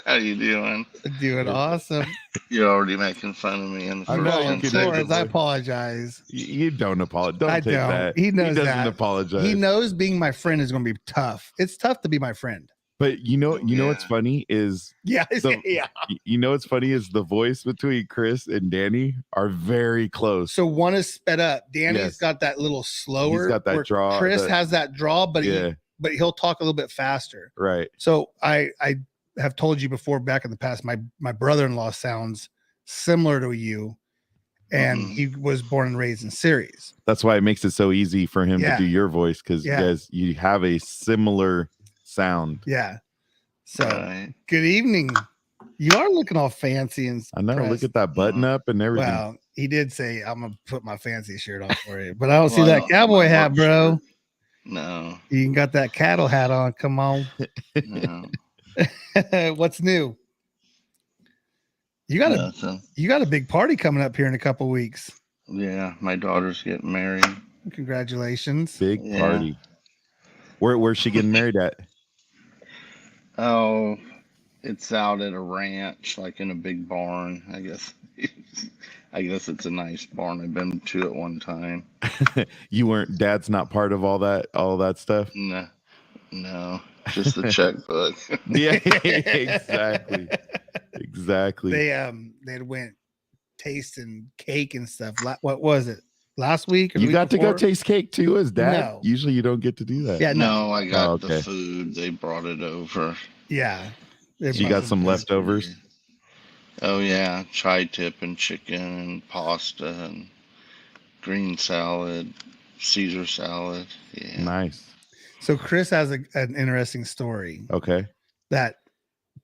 How you doing? Doing awesome. You're already making fun of me in the I first know, 10 you can seconds. make Flores, I apologize. You don't apologize. Don't I take don't. that. He knows doesn't that. apologize. He knows being my friend is going to be tough. It's tough to be my friend. But you know what's Yeah. funny is Yeah. So- Yeah. you know what's funny is the voice between Chris and Danny are very close. So one is sped up. Danny's Yes. got that little slower. He's got that where draw, Chris that- has that draw, but yeah, but he'll talk a little bit faster. right. So I have told you before back in the past, my brother-in-law sounds similar to you, and Mhm. he was born and raised in Ceres. That's why it makes it so easy for him Yeah. to do your voice because Yeah. you have a similar sound. Yeah. So Right. good evening. You are looking all fancy and I know. Look pressed. at that button up and everything. Well, he did say I'm gonna put my fancy shirt on for you, but I don't see Well, I that don't have cowboy my hat, work bro. shirt. No, You got that cattle hat on. Come on. no, What's new? You got nothing. a big party coming up here in a couple weeks. Yeah, my daughter's getting married. Congratulations. Big Yeah. party. Where's she getting married at? Oh, it's out at a ranch, like in a big barn. I guess. I guess it's a nice barn. I've been to it one time. You weren't. Dad's not part of all that stuff. No, no, just the checkbook. Yeah, exactly. Exactly. They went tasting cake and stuff. What was it? Last week? Or the You week got to go before? taste cake too as dad. No. Usually you don't get to do that. Yeah, no. No, I got Oh, okay. the food. They brought it over. Yeah. So you got some leftovers. Oh yeah, tri-tip and chicken and pasta and green salad, Caesar salad. Yeah. Nice. So Chris has an interesting story Okay. that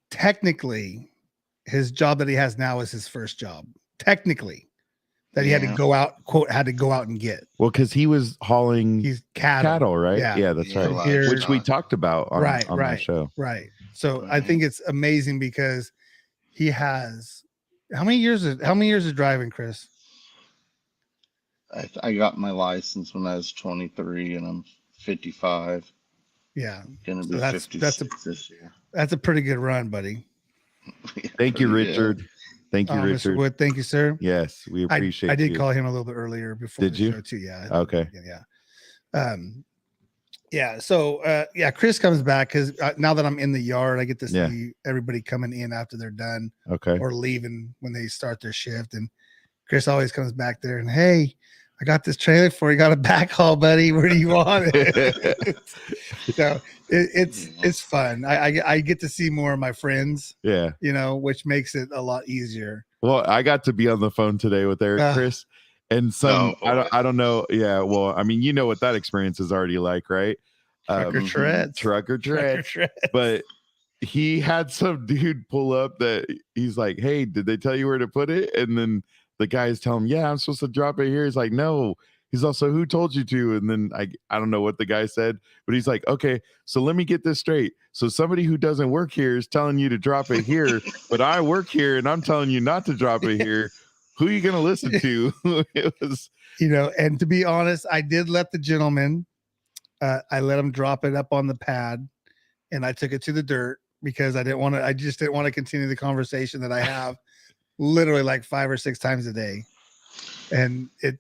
technically his job that he has now is his first job. Technically, that he had to Yeah. go out, quote, had to go out and get. Well, because he was hauling He's cattle. cattle, right? Yeah. Yeah, that's Yeah, right. livestock. Which we talked about on, Right, on right. the show. Right. So I think it's amazing because he has how many years of driving, Chris? I got my license when I was 23 and I'm 55. Yeah. Gonna So be that's 56 this year. That's a pretty good run, buddy. Thank you, Pretty good. Richard. Thank you, Mr. Richard. Wood, thank you, sir. Yes, we appreciate I did you. call him a little bit earlier before Did the you? show too. Yeah. Okay. Yeah. Yeah. So yeah, Chris comes back because now that I'm in the yard, I get to see Yeah. everybody coming in after they're done Okay. or leaving when they start their shift. And Chris always comes back there and, hey, I got this trailer for you. Got a backhaul, buddy. Where do you want it? So it's fun. I get to see more of my friends, Yeah. which makes it a lot easier. Well, I got to be on the phone today with Eric, Ah. Chris, and some. Oh, I don't know. Yeah. Well, I mean, you know what that experience is already like, right? Trucker treads. Trucker Trucker tread. treads. But he had some dude pull up that he's like, "Hey, did they tell you where to put it?" And then the guys tell him, "Yeah, I'm supposed to drop it here." He's like, "No." He's also, "Who told you to?" And then I don't know what the guy said, but he's like, "Okay, so let me get this straight. So somebody who doesn't work here is telling you to drop it here, but I work here and I'm telling you not to drop it here. Who are you gonna listen to?" It was And to be honest, I did let the gentleman, I let him drop it up on the pad and I took it to the dirt because I just didn't want to continue the conversation that I have literally like 5 or 6 times a day. And it,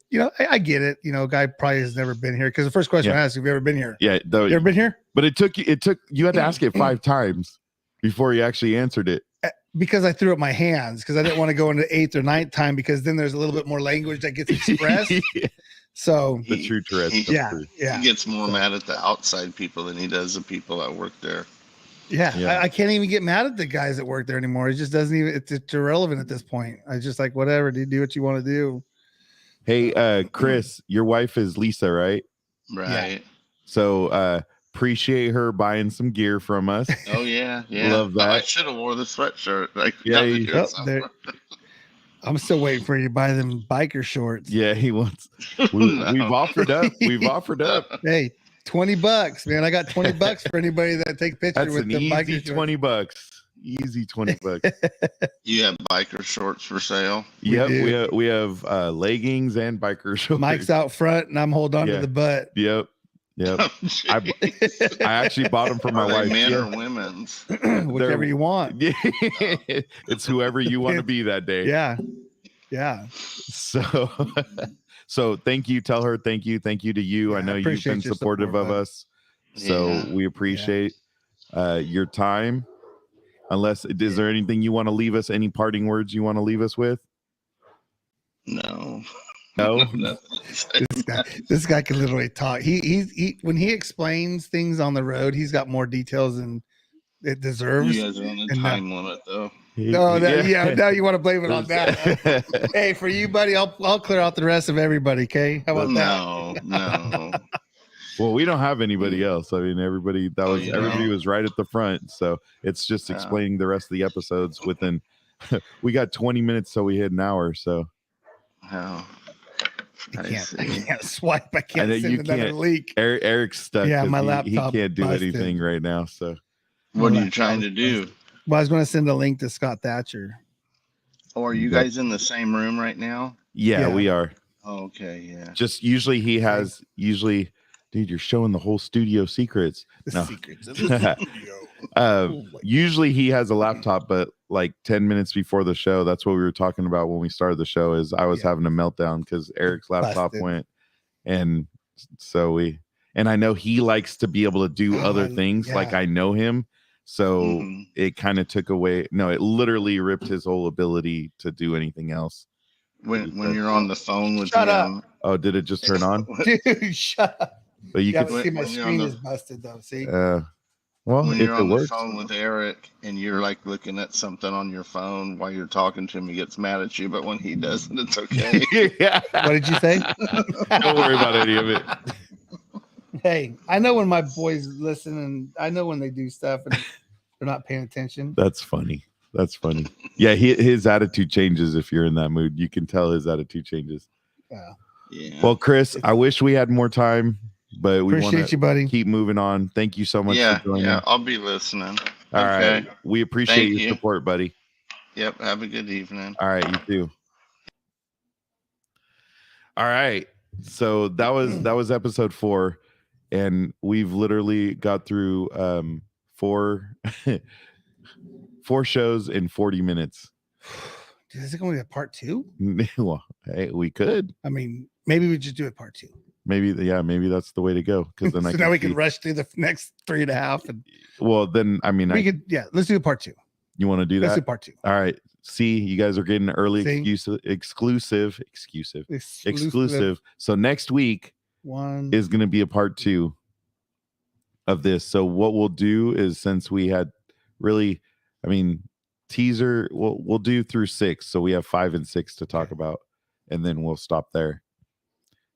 I get it. A guy probably has never been here because the first question I asked, have you ever been here? yeah, though, You ever been here? but it took you had to ask it 5 times before you actually answered it. Because I threw up my hands because I didn't want to go into 8th or 9th time because then there's a little bit more language that gets expressed. So The true Tourette's. He- stuff yeah, too. yeah. He gets more mad at the outside people than he does the people that work there. Yeah, Yeah. I can't even get mad at the guys that work there anymore. It just doesn't even. It's irrelevant at this point. I just like whatever. Do what you want to do. Hey, Chris, your wife is Lisa, right? Right. So appreciate her buying some gear from us. Oh yeah. Yeah. Love that. I should have wore the sweatshirt. Like, Yeah, got it you- here Oh, somewhere. I'm still waiting for you to buy them biker shorts. Yeah, he wants. No. We've offered up. We've offered up. Hey, $20, man. I got $20 for anybody that takes pictures That's with an the biker easy shorts. 20 bucks. Easy 20 bucks. You have biker shorts for sale. Yep, do. we have leggings and biker shorts. Mike's out front, and I'm holding on Yeah. to the butt. Yep. I actually bought them for my Are they wife. men Yeah. or women's? Whichever you want. Yeah. It's whoever you want to be that day. Yeah. Yeah. So thank you. Tell her thank you to you. Yeah, I know I you've been appreciate your supportive support, of bud. us, so Yeah. we appreciate your time. Unless, is there anything you want to leave us? Any parting words you want to leave us with? No. No. Nothing to say. This guy can literally talk. He when he explains things on the road, he's got more details than it deserves. You guys are on a And, time limit, though. No, now you want to blame it on that. Hey, for you, buddy, I'll clear out the rest of everybody. Okay, how about that? No. Well, we don't have anybody else. I mean, everybody you everybody don't? was right at the front. So it's just Yeah. explaining the rest of the episodes within. We got 20 minutes, so we hit an hour. So No. I I can't see. swipe. I can't know you send another can't. link. Eric's stuck. Yeah, 'cause my he laptop can't do busted. anything right now. So What are Well, you trying to do? Well, I was going to send a link to Scott Thatcher. Or are you Yeah. guys in the same room right now? yeah, Yeah. we are. Oh, okay, yeah. Just usually dude, you're showing the whole studio secrets. The No. secrets of the studio. Usually he has a laptop, but like 10 minutes before the show, that's what we were talking about when we started the show, is I was Yeah. having a meltdown because Eric's laptop Busted. went. And so I know he likes to be able to do other I- things. Like yeah. I know him. So Mhm. it kind of took away. No, it literally ripped his whole ability to do anything else. When you're on the phone with Shut up. him. Oh, did it just turn on? Dude, shut up. But you Yeah, could, but see, my when you're screen on is busted though. See, well, When if you're it on the works. phone with Eric and you're like looking at something on your phone while you're talking to him, he gets mad at you. But when he doesn't, it's okay. Yeah. what did you say? Don't worry about any of it. Hey, I know when my boys listen, and I know when they do stuff and they're not paying attention. That's funny. Yeah, his attitude changes if you're in that mood. You can tell his attitude changes. Yeah. Yeah. Well, Chris, I wish we had more time, but we want Appreciate you, to buddy. keep moving on. Thank you so much yeah, for joining. yeah. I'll be listening. All right. Okay. We appreciate Thank your you. support, buddy. Yep. Have a good evening. All right, you too. All right. So that was episode 4, and we've literally got through 4 shows in 40 minutes. Dude, is it going to be a part 2? Well, hey, we could. I mean, maybe we just do it part 2. Maybe that's the way to go. Because then So I now we can see- rush through the next 3.5, and Well, then I mean, we could. Yeah, let's do part 2. you want to do Let's that? do part 2. All right. See, you guys are getting early See? exclusive. So next week One. is going to be a part 2 of this. So what we'll do is, since we had really, I mean, teaser, we'll do through 6. So we have 5 and 6 to talk about, and then we'll stop there.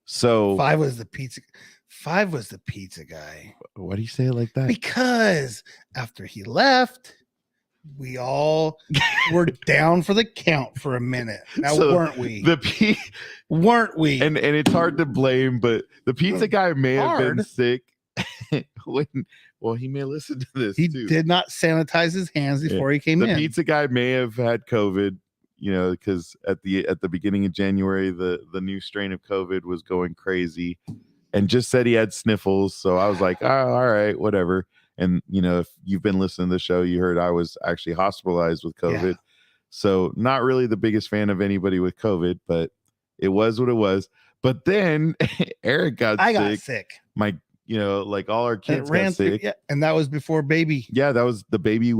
So 5 was the pizza. 5 was the pizza guy, why do you say it like that? because after he left, we all were down for the count for a minute. Now, So weren't we? Weren't we? and it's hard to blame, but the pizza guy may have been Hard. sick when, well, he may listen to this He too. did not sanitize his hands before he came The in. pizza guy may have had COVID, because at the beginning of January, the new strain of COVID was going crazy, and just said he had sniffles. So I was like, oh, all right, whatever. And if you've been listening to the show, you heard I was actually hospitalized with COVID. Yeah. So not really the biggest fan of anybody with COVID, but it was what it was. But then Eric got I sick. got sick. My, like all our And kids it ran got through, sick. yeah, and that was before baby. Yeah, that was the baby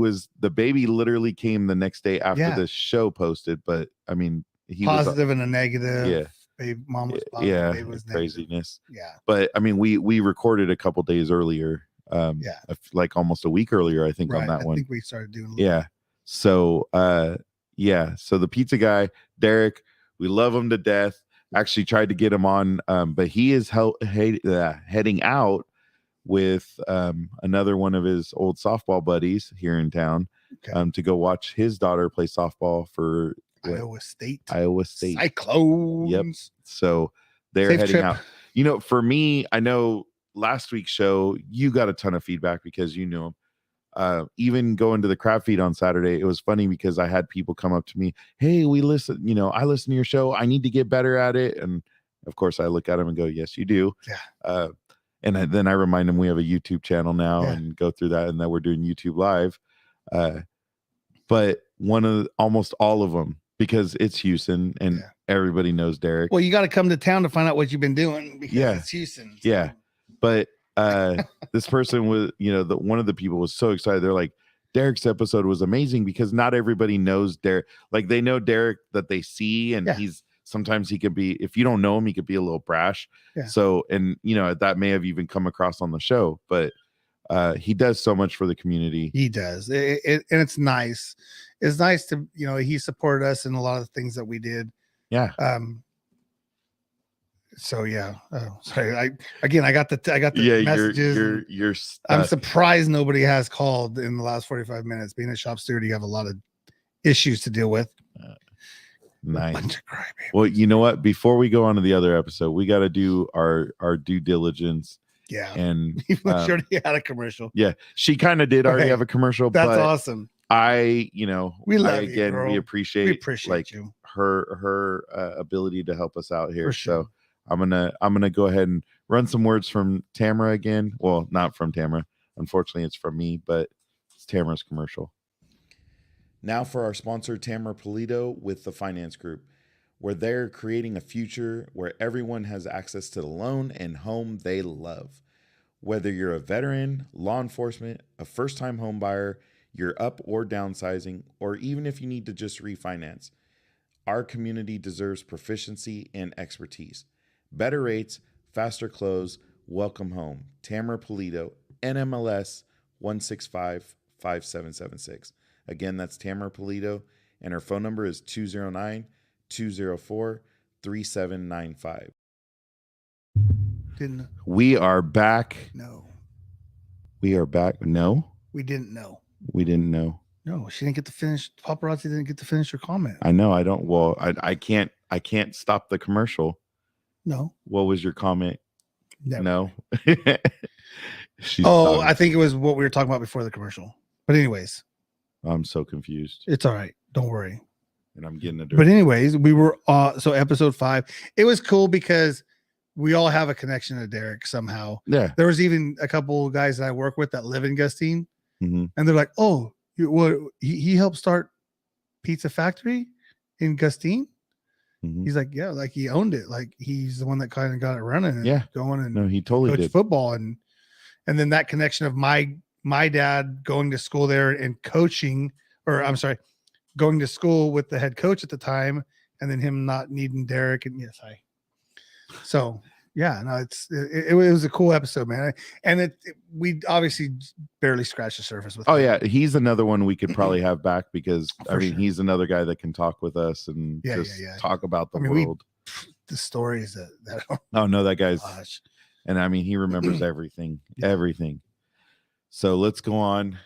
literally came the next day after Yeah. the show posted. But I mean, he Positive and a negative. Yeah. Baby, mom was was positive. yeah, Baby was negative. craziness. Yeah. But I mean, we recorded a couple days earlier. Yeah. Like almost a week earlier, I think, on Right. that I one. think we started doing a little Yeah. So so the pizza guy, Derek, we love him to death. Actually tried to get him on, but he is heading out with another one of his old softball buddies here in town, Okay. to go watch his daughter play softball for Iowa State. Iowa State. Cyclones. So they're Safe heading trip. out. For me, I know last week's show, you got a ton of feedback because you knew him. even going to the crab feed on Saturday, it was funny because I had people come up to me, hey, we listen, I listen to your show, I need to get better at it. And of course I look at them and go, yes you do. Yeah. Then I remind them we have a YouTube channel now, Yeah. and go through that, and that we're doing YouTube live. But almost all of them, because it's Houston and Yeah. everybody knows Derek. Well, you got to come to town to find out what you've been doing, because Yeah. it's Houston. Yeah. But this person was, one of the people was so excited. They're like, Derek's episode was amazing, because not everybody knows Derek. Like, they know Derek that they see, and Yeah. sometimes he could be, if you don't know him, he could be a little brash. Yeah. So, and that may have even come across on the show, but he does so much for the community. He does. And it's nice. It's nice to, he supported us in a lot of the things that we did. Yeah. So yeah. Oh, sorry. I got the Yeah. messages. You're I'm surprised nobody has called in the last 45 minutes. Being a shop steward, you have a lot of issues to deal with. nice. Bunch of crybabies. Well, you know what? Before we go on to the other episode, we got to do our due diligence. Yeah. And Even though she already had a commercial. yeah, she kind of did already Okay. have a commercial. That's but awesome. we love you, again, girl. we appreciate, We appreciate you. her ability to help us out here. For sure. So I'm gonna go ahead and run some words from Tamara again. Well, not from Tamara. Unfortunately, it's from me, but it's Tamara's commercial. Now for our sponsor, Tamara Polito with the Finance Group, where they're creating a future where everyone has access to the loan and home they love. Whether you're a veteran, law enforcement, a first-time home buyer, you're up or downsizing, or even if you need to just refinance, our community deserves proficiency and expertise. Better rates, faster close, welcome home. Tamara Polito, NMLS 1655776. Again, that's Tamara Polito, and her phone number is 209-204-3795. Didn't We are back. know. We are back. No, We didn't know. we didn't know. No, she didn't get to finish. Paparazzi didn't get to finish her comment. I know. I don't. Well, I can't stop the commercial. No. What was your comment? Never. No. She's Oh, talking. I think it was what we were talking about before the commercial. But anyways, I'm so confused, it's all right. Don't worry. and I'm getting a But anyways, we were so episode 5. It was cool because we all have a connection to Derek somehow. yeah. There was even a couple of guys that I work with that live in Gustine, Mhm. and they're like, "Oh, he helped start Pizza Factory in Gustine." Mhm. He's like, "Yeah, like he owned it. Like he's the one that kind of got it running and Yeah. going and No, he totally coach did. football." And then that connection of my dad going to school there and coaching, or I'm sorry, going to school with the head coach at the time, and then him not needing Derek. And yes, so yeah, no, it was a cool episode, man. And we obviously barely scratched the surface with Oh him. yeah, he's another one we could probably have back, because I For mean sure. he's another guy that can talk with us and Yeah, just yeah. talk about the I mean, world. The stories that Oh no, that guy's gosh. and I mean he remembers everything, Yeah. everything. So let's go on.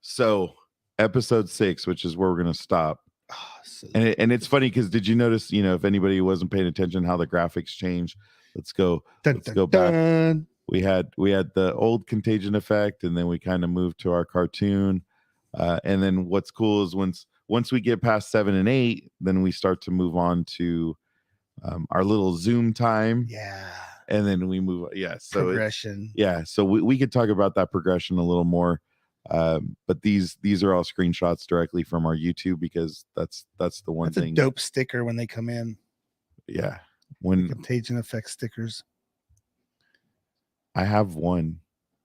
So episode 6, which is where we're gonna stop. Ah, so- And it's funny because did you notice, if anybody wasn't paying attention, how the graphics change? Let's go. dun, let's dun, go back. dun. We had the old Contagion effect, and then we kind of moved to our cartoon. And then what's cool is once we get past 7 and 8, then we start to move on to our little Zoom time, Yeah. and then we move. Yeah, so Progression. so we could talk about that progression a little more. But these are all screenshots directly from our YouTube, because that's the one That's a thing. dope sticker when they come in. Yeah, when Contagion effect stickers. I have one,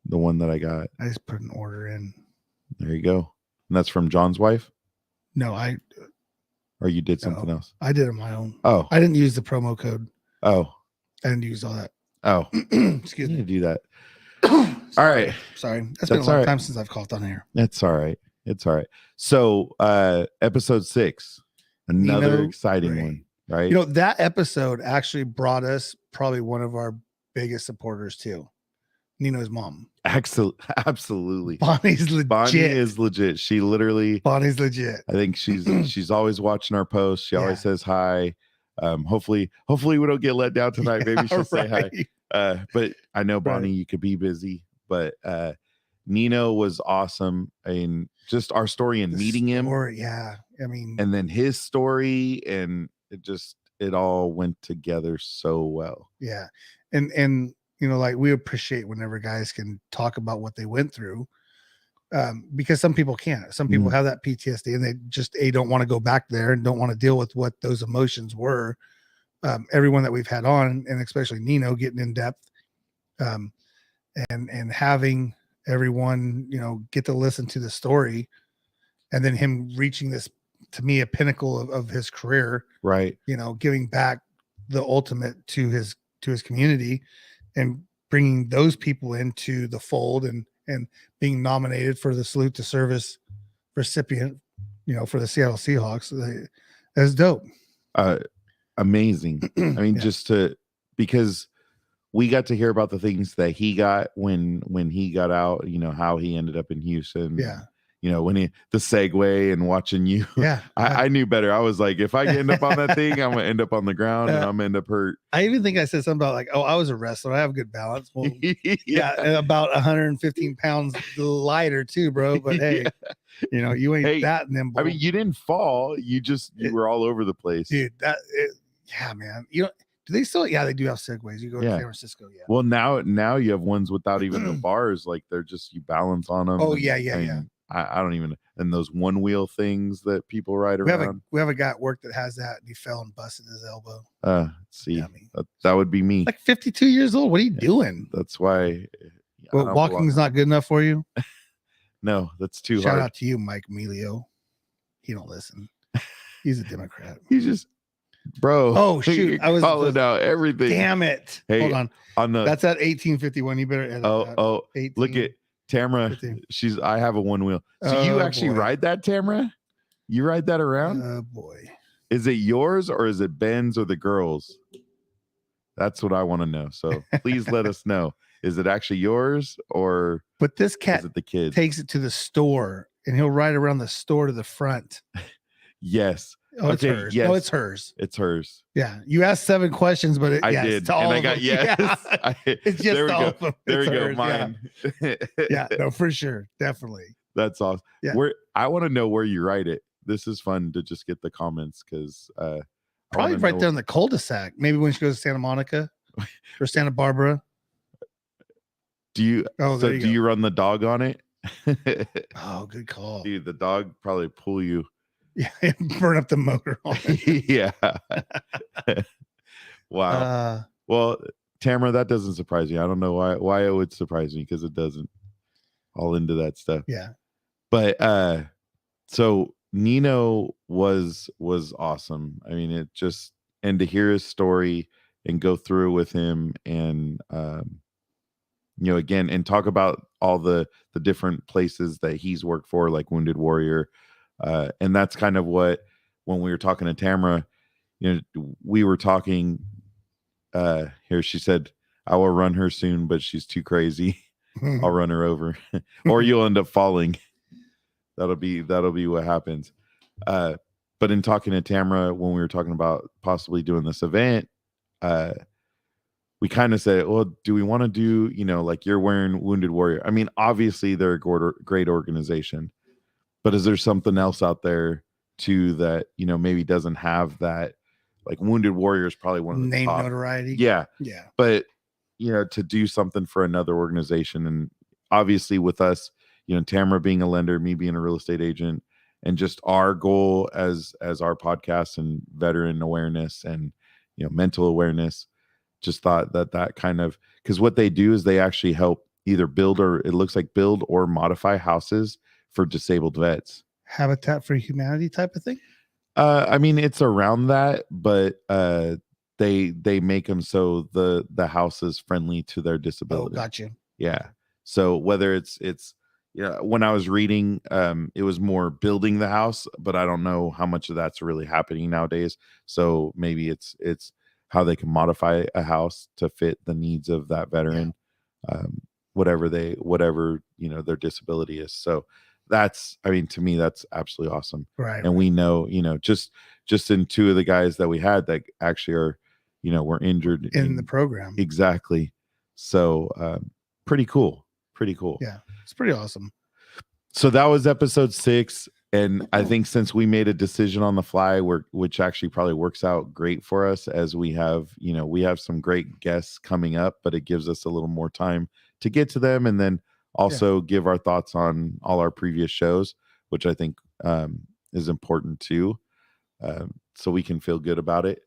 the one that I got. I just put an order in. There you go. And that's from John's wife, No, I or you did something else? did it on my own. Oh, I didn't use the promo code. oh, I didn't use all that. oh. Excuse You need me. to do that. All right. Sorry. That's been a That's long all right. time since I've called on here. It's all right. It's all right. So episode 6, another Nino exciting Ray. one, right? You know, that episode actually brought us probably one of our biggest supporters too. Nino's mom. Absolutely. Bonnie's legit. Bonnie is legit. She literally, Bonnie's legit. I think she's always watching our posts. She always Yeah. says hi. Hopefully we don't get let down tonight. Maybe she'll say hi. Right. But I know Bonnie, Right. you could be busy, but Nino was awesome, and just our story and The meeting him, story, yeah. I mean, and then his story, and it all went together so well. yeah. And like we appreciate whenever guys can talk about what they went through. Because some people can't. Some people have that PTSD and they just don't want to go back there and don't want to deal with what those emotions were. Everyone that we've had on, and especially Nino, getting in depth, and having everyone get to listen to the story, and then him reaching this, to me, a pinnacle of his career, Right. Giving back the ultimate to his community, and bringing those people into the fold, and being nominated for the Salute to Service recipient, for the Seattle Seahawks. That's dope. Amazing. I mean, Yeah. because we got to hear about the things that he got when he got out, how he ended up in Houston. Yeah. When the segue and watching you. Yeah. I knew better. I was like, if I end up on that thing, I'm gonna end up on the ground and I'm gonna end up hurt. I even think I said something about like, oh, I was a wrestler, I have good balance. Well, yeah, and about 115 pounds lighter too, bro. But hey, you ain't that nimble. I mean, you didn't fall. You were all over the place, dude. Yeah, man. Do they still? Yeah, they do have segways. You go to San Francisco. Yeah. Well, now you have ones without even the bars. Like they're just, you balance on them. Oh yeah. I don't even, and those one wheel things that people ride around. We have a guy at work that has that, and he fell and busted his elbow. See, Yeah, I mean, that would be me. Like 52 years old. What are you doing? That's why. Well, walking's not good enough for you. No, that's too Shout hard. out to you, Mike Emilio. He don't listen. He's a Democrat. He's just, bro. Oh shoot! I was calling out everything. Damn it! Hey, hold on. the, that's at 1851. You better edit that. 18, look at Tamara. 15. I have a one wheel. So you actually ride that, Tamara? You ride that around? Oh boy. Is it yours or is it Ben's or the girls? That's what I want to know. So please let us know. Is it actually yours, or but this cat is it the kid takes it to the store and he'll ride around the store to the front? Yes. Oh, it's hers. Yes. No, it's hers. It's hers. Yeah. You asked 7 questions, but I did. And I got yes. Yeah. It's just there we all go. of them. There It's we go. hers. Mine. Yeah. No, for sure. Definitely. That's awesome. Yeah. I want to know where you ride it. This is fun to just get the comments, because probably right there in the cul-de-sac. Maybe when she goes to Santa Monica or Santa Barbara. Do you? Oh, so do you run the dog on it? Oh, good call. Dude, the dog probably pull you. Yeah, burn up the motor on it. Yeah. Wow. Well, Tamara, that doesn't surprise me. I don't know why it would surprise me, because it doesn't. All into that stuff. Yeah. But so Nino was awesome. I mean, and to hear his story and go through with him, and again, and talk about all the different places that he's worked for, like Wounded Warrior. And that's kind of what, when we were talking to Tamara, we were talking here. She said, I will run her soon, but she's too crazy. I'll run her over, or you'll end up falling. That'll be what happens. But in talking to Tamara, when we were talking about possibly doing this event, we kind of said, well, do we want to do, like you're wearing Wounded Warrior? I mean, obviously they're a great organization, but is there something else out there too that, maybe doesn't have that? Like Wounded Warrior is probably one of the name top. Notoriety. Yeah. Yeah. But, to do something for another organization, and obviously with us, Tamara being a lender, me being a real estate agent, and just our goal as our podcast and veteran awareness and, mental awareness, just thought that kind of, because what they do is they actually help either build or modify houses for disabled vets. Habitat for Humanity type of thing. I mean, it's around that, but they make them so the house is friendly to their disability. Oh, gotcha. Yeah. So whether it's when I was reading, it was more building the house, but I don't know how much of that's really happening nowadays. So maybe it's how they can modify a house to fit the needs of that veteran, whatever their disability is. So to me, that's absolutely awesome. Right. And we know, just in 2 of the guys that we had that actually are, were injured in the program. Exactly. So, pretty cool. pretty cool. Yeah, it's pretty awesome. So that was episode 6. And I think since we made a decision on the fly, which actually probably works out great for us, as we have some great guests coming up, but it gives us a little more time to get to them, and then also give our thoughts on all our previous shows, which I think is important too, so we can feel good about it,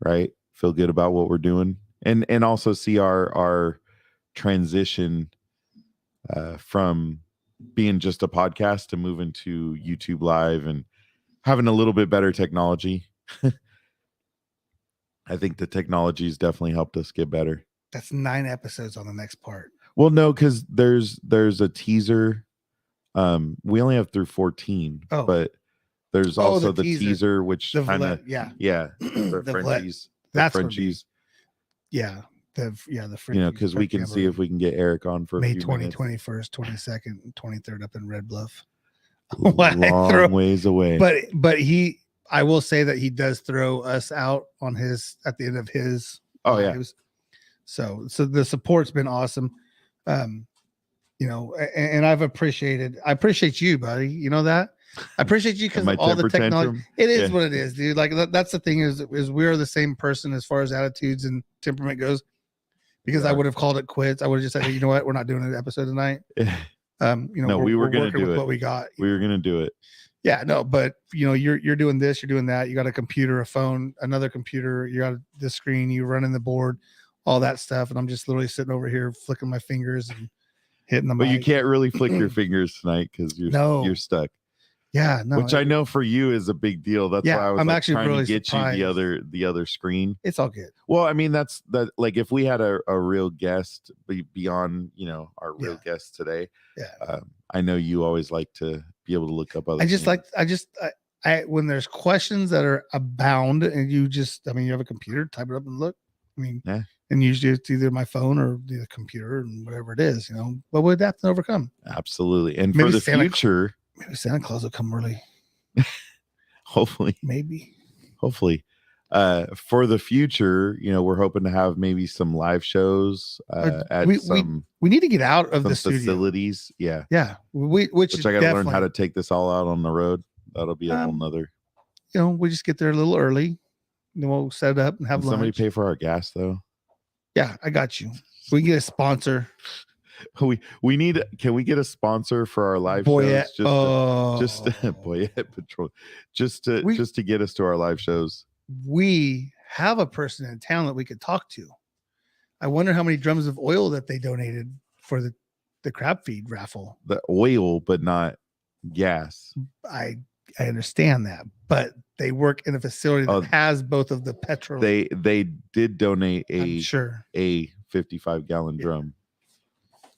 right? Feel good about what we're doing, and also see our transition from being just a podcast to moving to YouTube Live and having a little bit better technology. I think the technology has definitely helped us get better. That's 9 episodes on the next part. Well, no, because there's a teaser. We only have through 14, but there's also the teaser, which kind of the Frenchies. That's Frenchies. Yeah. The because we can see if we can get Eric on for May a few 20, minutes. 21st, 22nd, 23rd up in Red Bluff. Long ways away. But I will say that he does throw us out on at the end of his lives. So the support's been awesome. And I appreciate you, buddy. You know that? I appreciate you because of all the technology. Tantrum? It is what it is, dude. Like that's the thing is we're the same person as far as attitudes and temperament goes. Because I would have called it quits. I would have just said, hey, you know what? We're not doing an episode tonight. We were going to do it. What we got. We were going to do it. Yeah, no, but you're doing this, you're doing that. You got a computer, a phone, another computer. You got the screen. You running the board, all that stuff, and I'm just literally sitting over here flicking my fingers and hitting the mic. But you can't really flick your fingers tonight because you're stuck. Yeah, no. Which I know for you is a big deal. That's why I was actually trying to get surprised. you the other screen. It's all good. Well, I mean, that's like if we had a real guest beyond our real guest today. Yeah. I know you always like to be able to look up other. I when there's questions that are abound and you have a computer, type it up and look. And usually it's either my phone or the computer and whatever it is, but we adapt and overcome. Absolutely. And maybe for the future. Maybe Santa Claus will come early. Hopefully. Maybe. Hopefully. For the future, we're hoping to have maybe some live shows we need to get out of the facilities. Studio. Yeah. Which I gotta learn how to take this all out on the road. That'll be a whole nother. We just get there a little early. Then we'll set it up and have lunch. Somebody pay for our gas though. Yeah, I got you. We get a sponsor. We need. Can we get a sponsor for our live shows? Just Boyette Patrol. Just to get us to our live shows. We have a person in town that we could talk to. I wonder how many drums of oil that they donated for the crab feed raffle. The oil, but not gas. I understand that, but they work in a facility that has both of the petrol. They did donate a 55-gallon drum,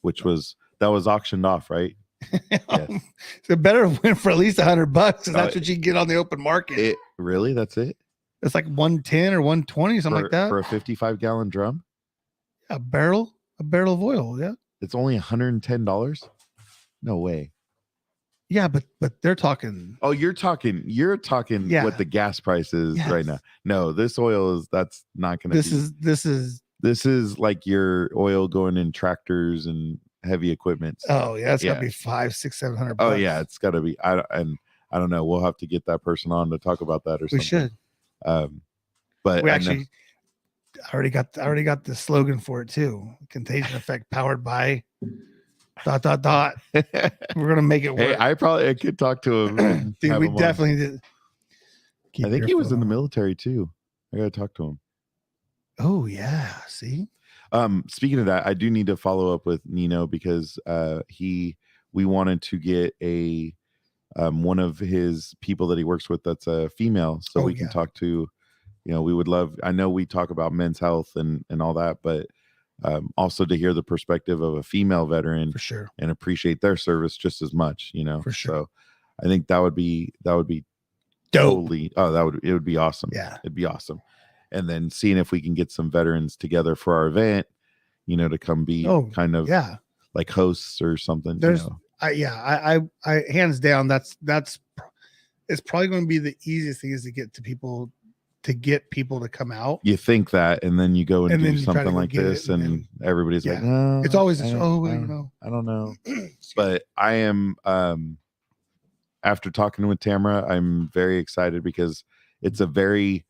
which was auctioned off, right? Yes. So better win for at least $100 because that's what you get on the open market. Really? That's it? It's like 110 or 120, something like that. For a 55-gallon drum? A barrel of oil, yeah. It's only $110? No way. Yeah, but they're talking. Oh, you're talking what the gas price is right now. No, this oil that's not going to be. This is like your oil going in tractors and heavy equipment. Oh yeah, it's got to be $500, $600, $700. Oh yeah, it's got to be. I don't know. We'll have to get that person on to talk about that or something. We should. But we actually already got the slogan for it too. Contagion effect powered by ... We're gonna make it work. Hey, I could talk to him. Dude, we definitely did. I think he was in the military too. I gotta talk to him. Oh yeah, see. Speaking of that, I do need to follow up with Nino because we wanted to get a one of his people that he works with that's a female, so we can talk to. We would love. I know we talk about men's health and all that, but also to hear the perspective of a female veteran for sure and appreciate their service just as much. For sure. So I think that would be dope. Totally. It would be awesome. Yeah, it'd be awesome. And then seeing if we can get some veterans together for our event, to come be kind of like hosts or something. I hands down, that's it's probably going to be the easiest thing is to get to people to get people to come out. You think that, and then you go and, And then do you try to something go like get this, it, and everybody's like, yeah. no, It's always this, I don't know. But I am, after talking with Tamara, I'm very excited because it's a very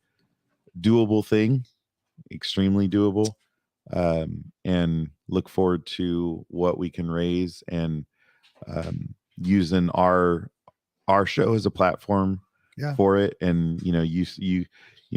doable thing, extremely doable, and look forward to what we can raise and using our show as a platform for it. And you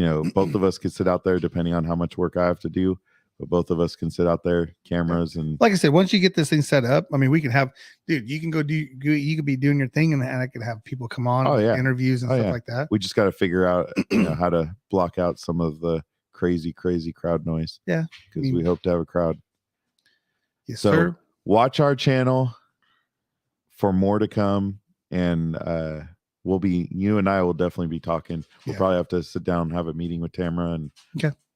know, both of us could sit out there, depending on how much work I have to do, but both of us can sit out there, cameras, and like I said, once you get this thing set up, I mean, we can have, dude, you can go you could be doing your thing, and I can have people come on, interviews and stuff like that. We just got to figure out, how to block out some of the crazy crowd noise. Yeah, because we hope to have a crowd. Yes, so sir. Watch our channel for more to come, and you and I will definitely be talking. We'll probably have to sit down and have a meeting with Tamara and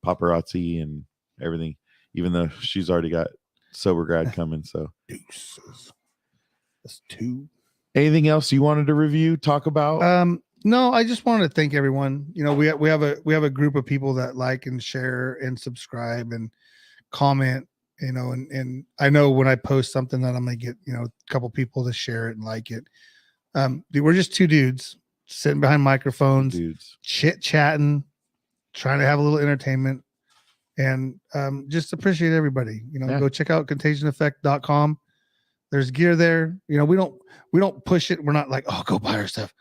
paparazzi and everything, even though she's already got Sober Grad coming. So deuces. That's 2. Anything else you wanted to review, talk about? No, I just wanted to thank everyone. We have a group of people that like and share and subscribe and comment, and I know when I post something that I'm gonna get, a couple people to share it and like it. Dude, we're just 2 dudes sitting behind microphones, chit chatting, trying to have a little entertainment, and just appreciate everybody. Go check out contagioneffect.com. There's gear there. We don't push it. We're not like, oh, go buy our stuff.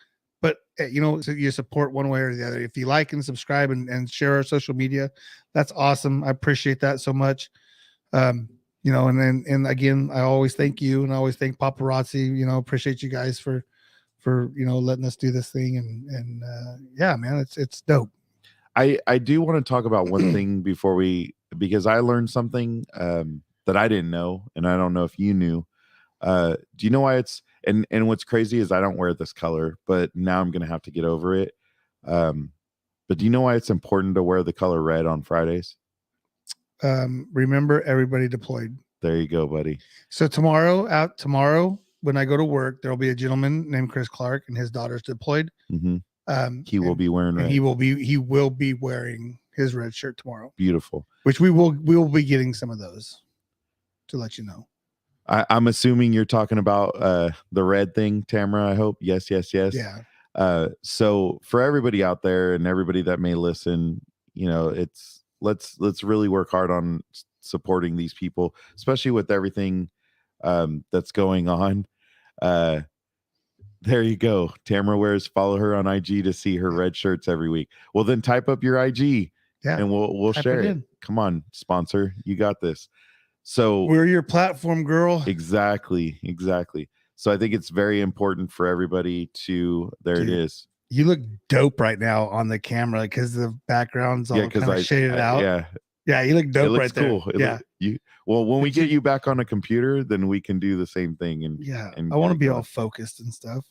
But so you support one way or the other. If you like and subscribe and share our social media, that's awesome. I appreciate that so much. And again, I always thank you, and I always thank paparazzi. Appreciate you guys for letting us do this thing, and yeah, man, it's dope. I do want to talk about one thing because I learned something that I didn't know, and I don't know if you knew. Do you know why it's and what's crazy is I don't wear this color, but now I'm gonna have to get over it. But do you know why it's important to wear the color red on Fridays? Remember, everybody deployed. There you go, buddy. So tomorrow when I go to work, there'll be a gentleman named Chris Clark, and his daughter's deployed. Mm-hmm. He will be wearing red. He will be wearing his red shirt tomorrow. Beautiful. Which we will be getting some of those to let you know. I'm assuming you're talking about the red thing, Tamara. I hope. Yes. Yeah. So for everybody out there and everybody that may listen, it's let's really work hard on supporting these people, especially with everything that's going on. There you go. Tamara wears. Follow her on IG to see her red shirts every week. Well, then type up your IG, and we'll share it. Come on, sponsor, you got this. So we're your platform, girl. Exactly. So I think it's very important for everybody to. It is. You look dope right now on the camera because the background's all kind of shaded out. Yeah, you look dope right there. Cool. Well, when we get you back on a computer, then we can do the same thing. And I want to be all focused and stuff.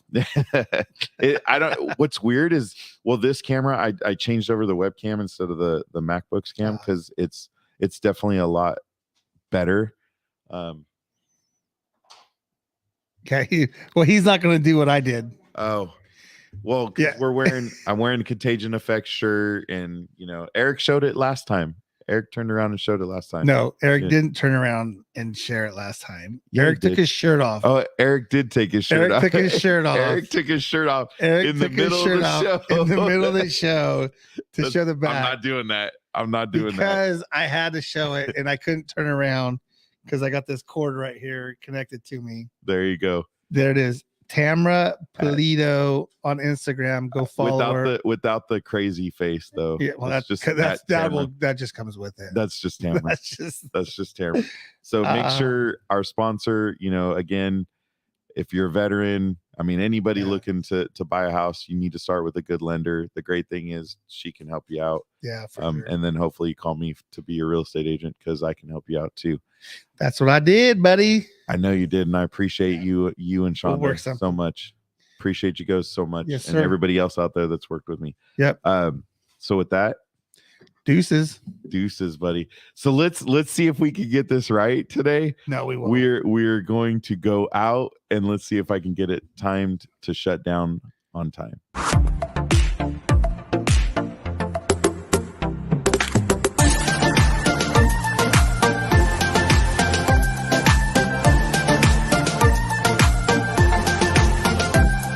What's weird is, this camera, I changed over the webcam instead of the MacBook's cam because it's definitely a lot better. Okay. Well, he's not going to do what I did. Oh, well, I'm wearing Contagion Effect shirt, and Eric showed it last time. Eric turned around and showed it last time. No, Eric didn't turn around and share it last time. Eric took his shirt off. Oh, Eric did take his shirt off. Eric took his shirt off. Eric took his shirt off in the middle of the show. In the middle of the show to show the back. I'm not doing that. Because I had to show it, and I couldn't turn around because I got this cord right here connected to me. There you go. There it is. Tamara Polito on Instagram. Go follow her. Without the crazy face, though. Yeah, well, that just comes with it. That's just Tamara. That's just Tamara. So make sure our sponsor, again, if you're a veteran, anybody looking to buy a house, you need to start with a good lender. The great thing is she can help you out. Yeah. Sure. And then hopefully you call me to be your real estate agent, because I can help you out too. That's what I did, buddy. I know you did, and I appreciate you and Shonda so much. Appreciate you guys so much. Yes, and sir. Everybody else out there that's worked with me. Yep. So with that, deuces, buddy. So let's see if we can get this right today. No, we won't. We're going to go out, and let's see if I can get it timed to shut down on time.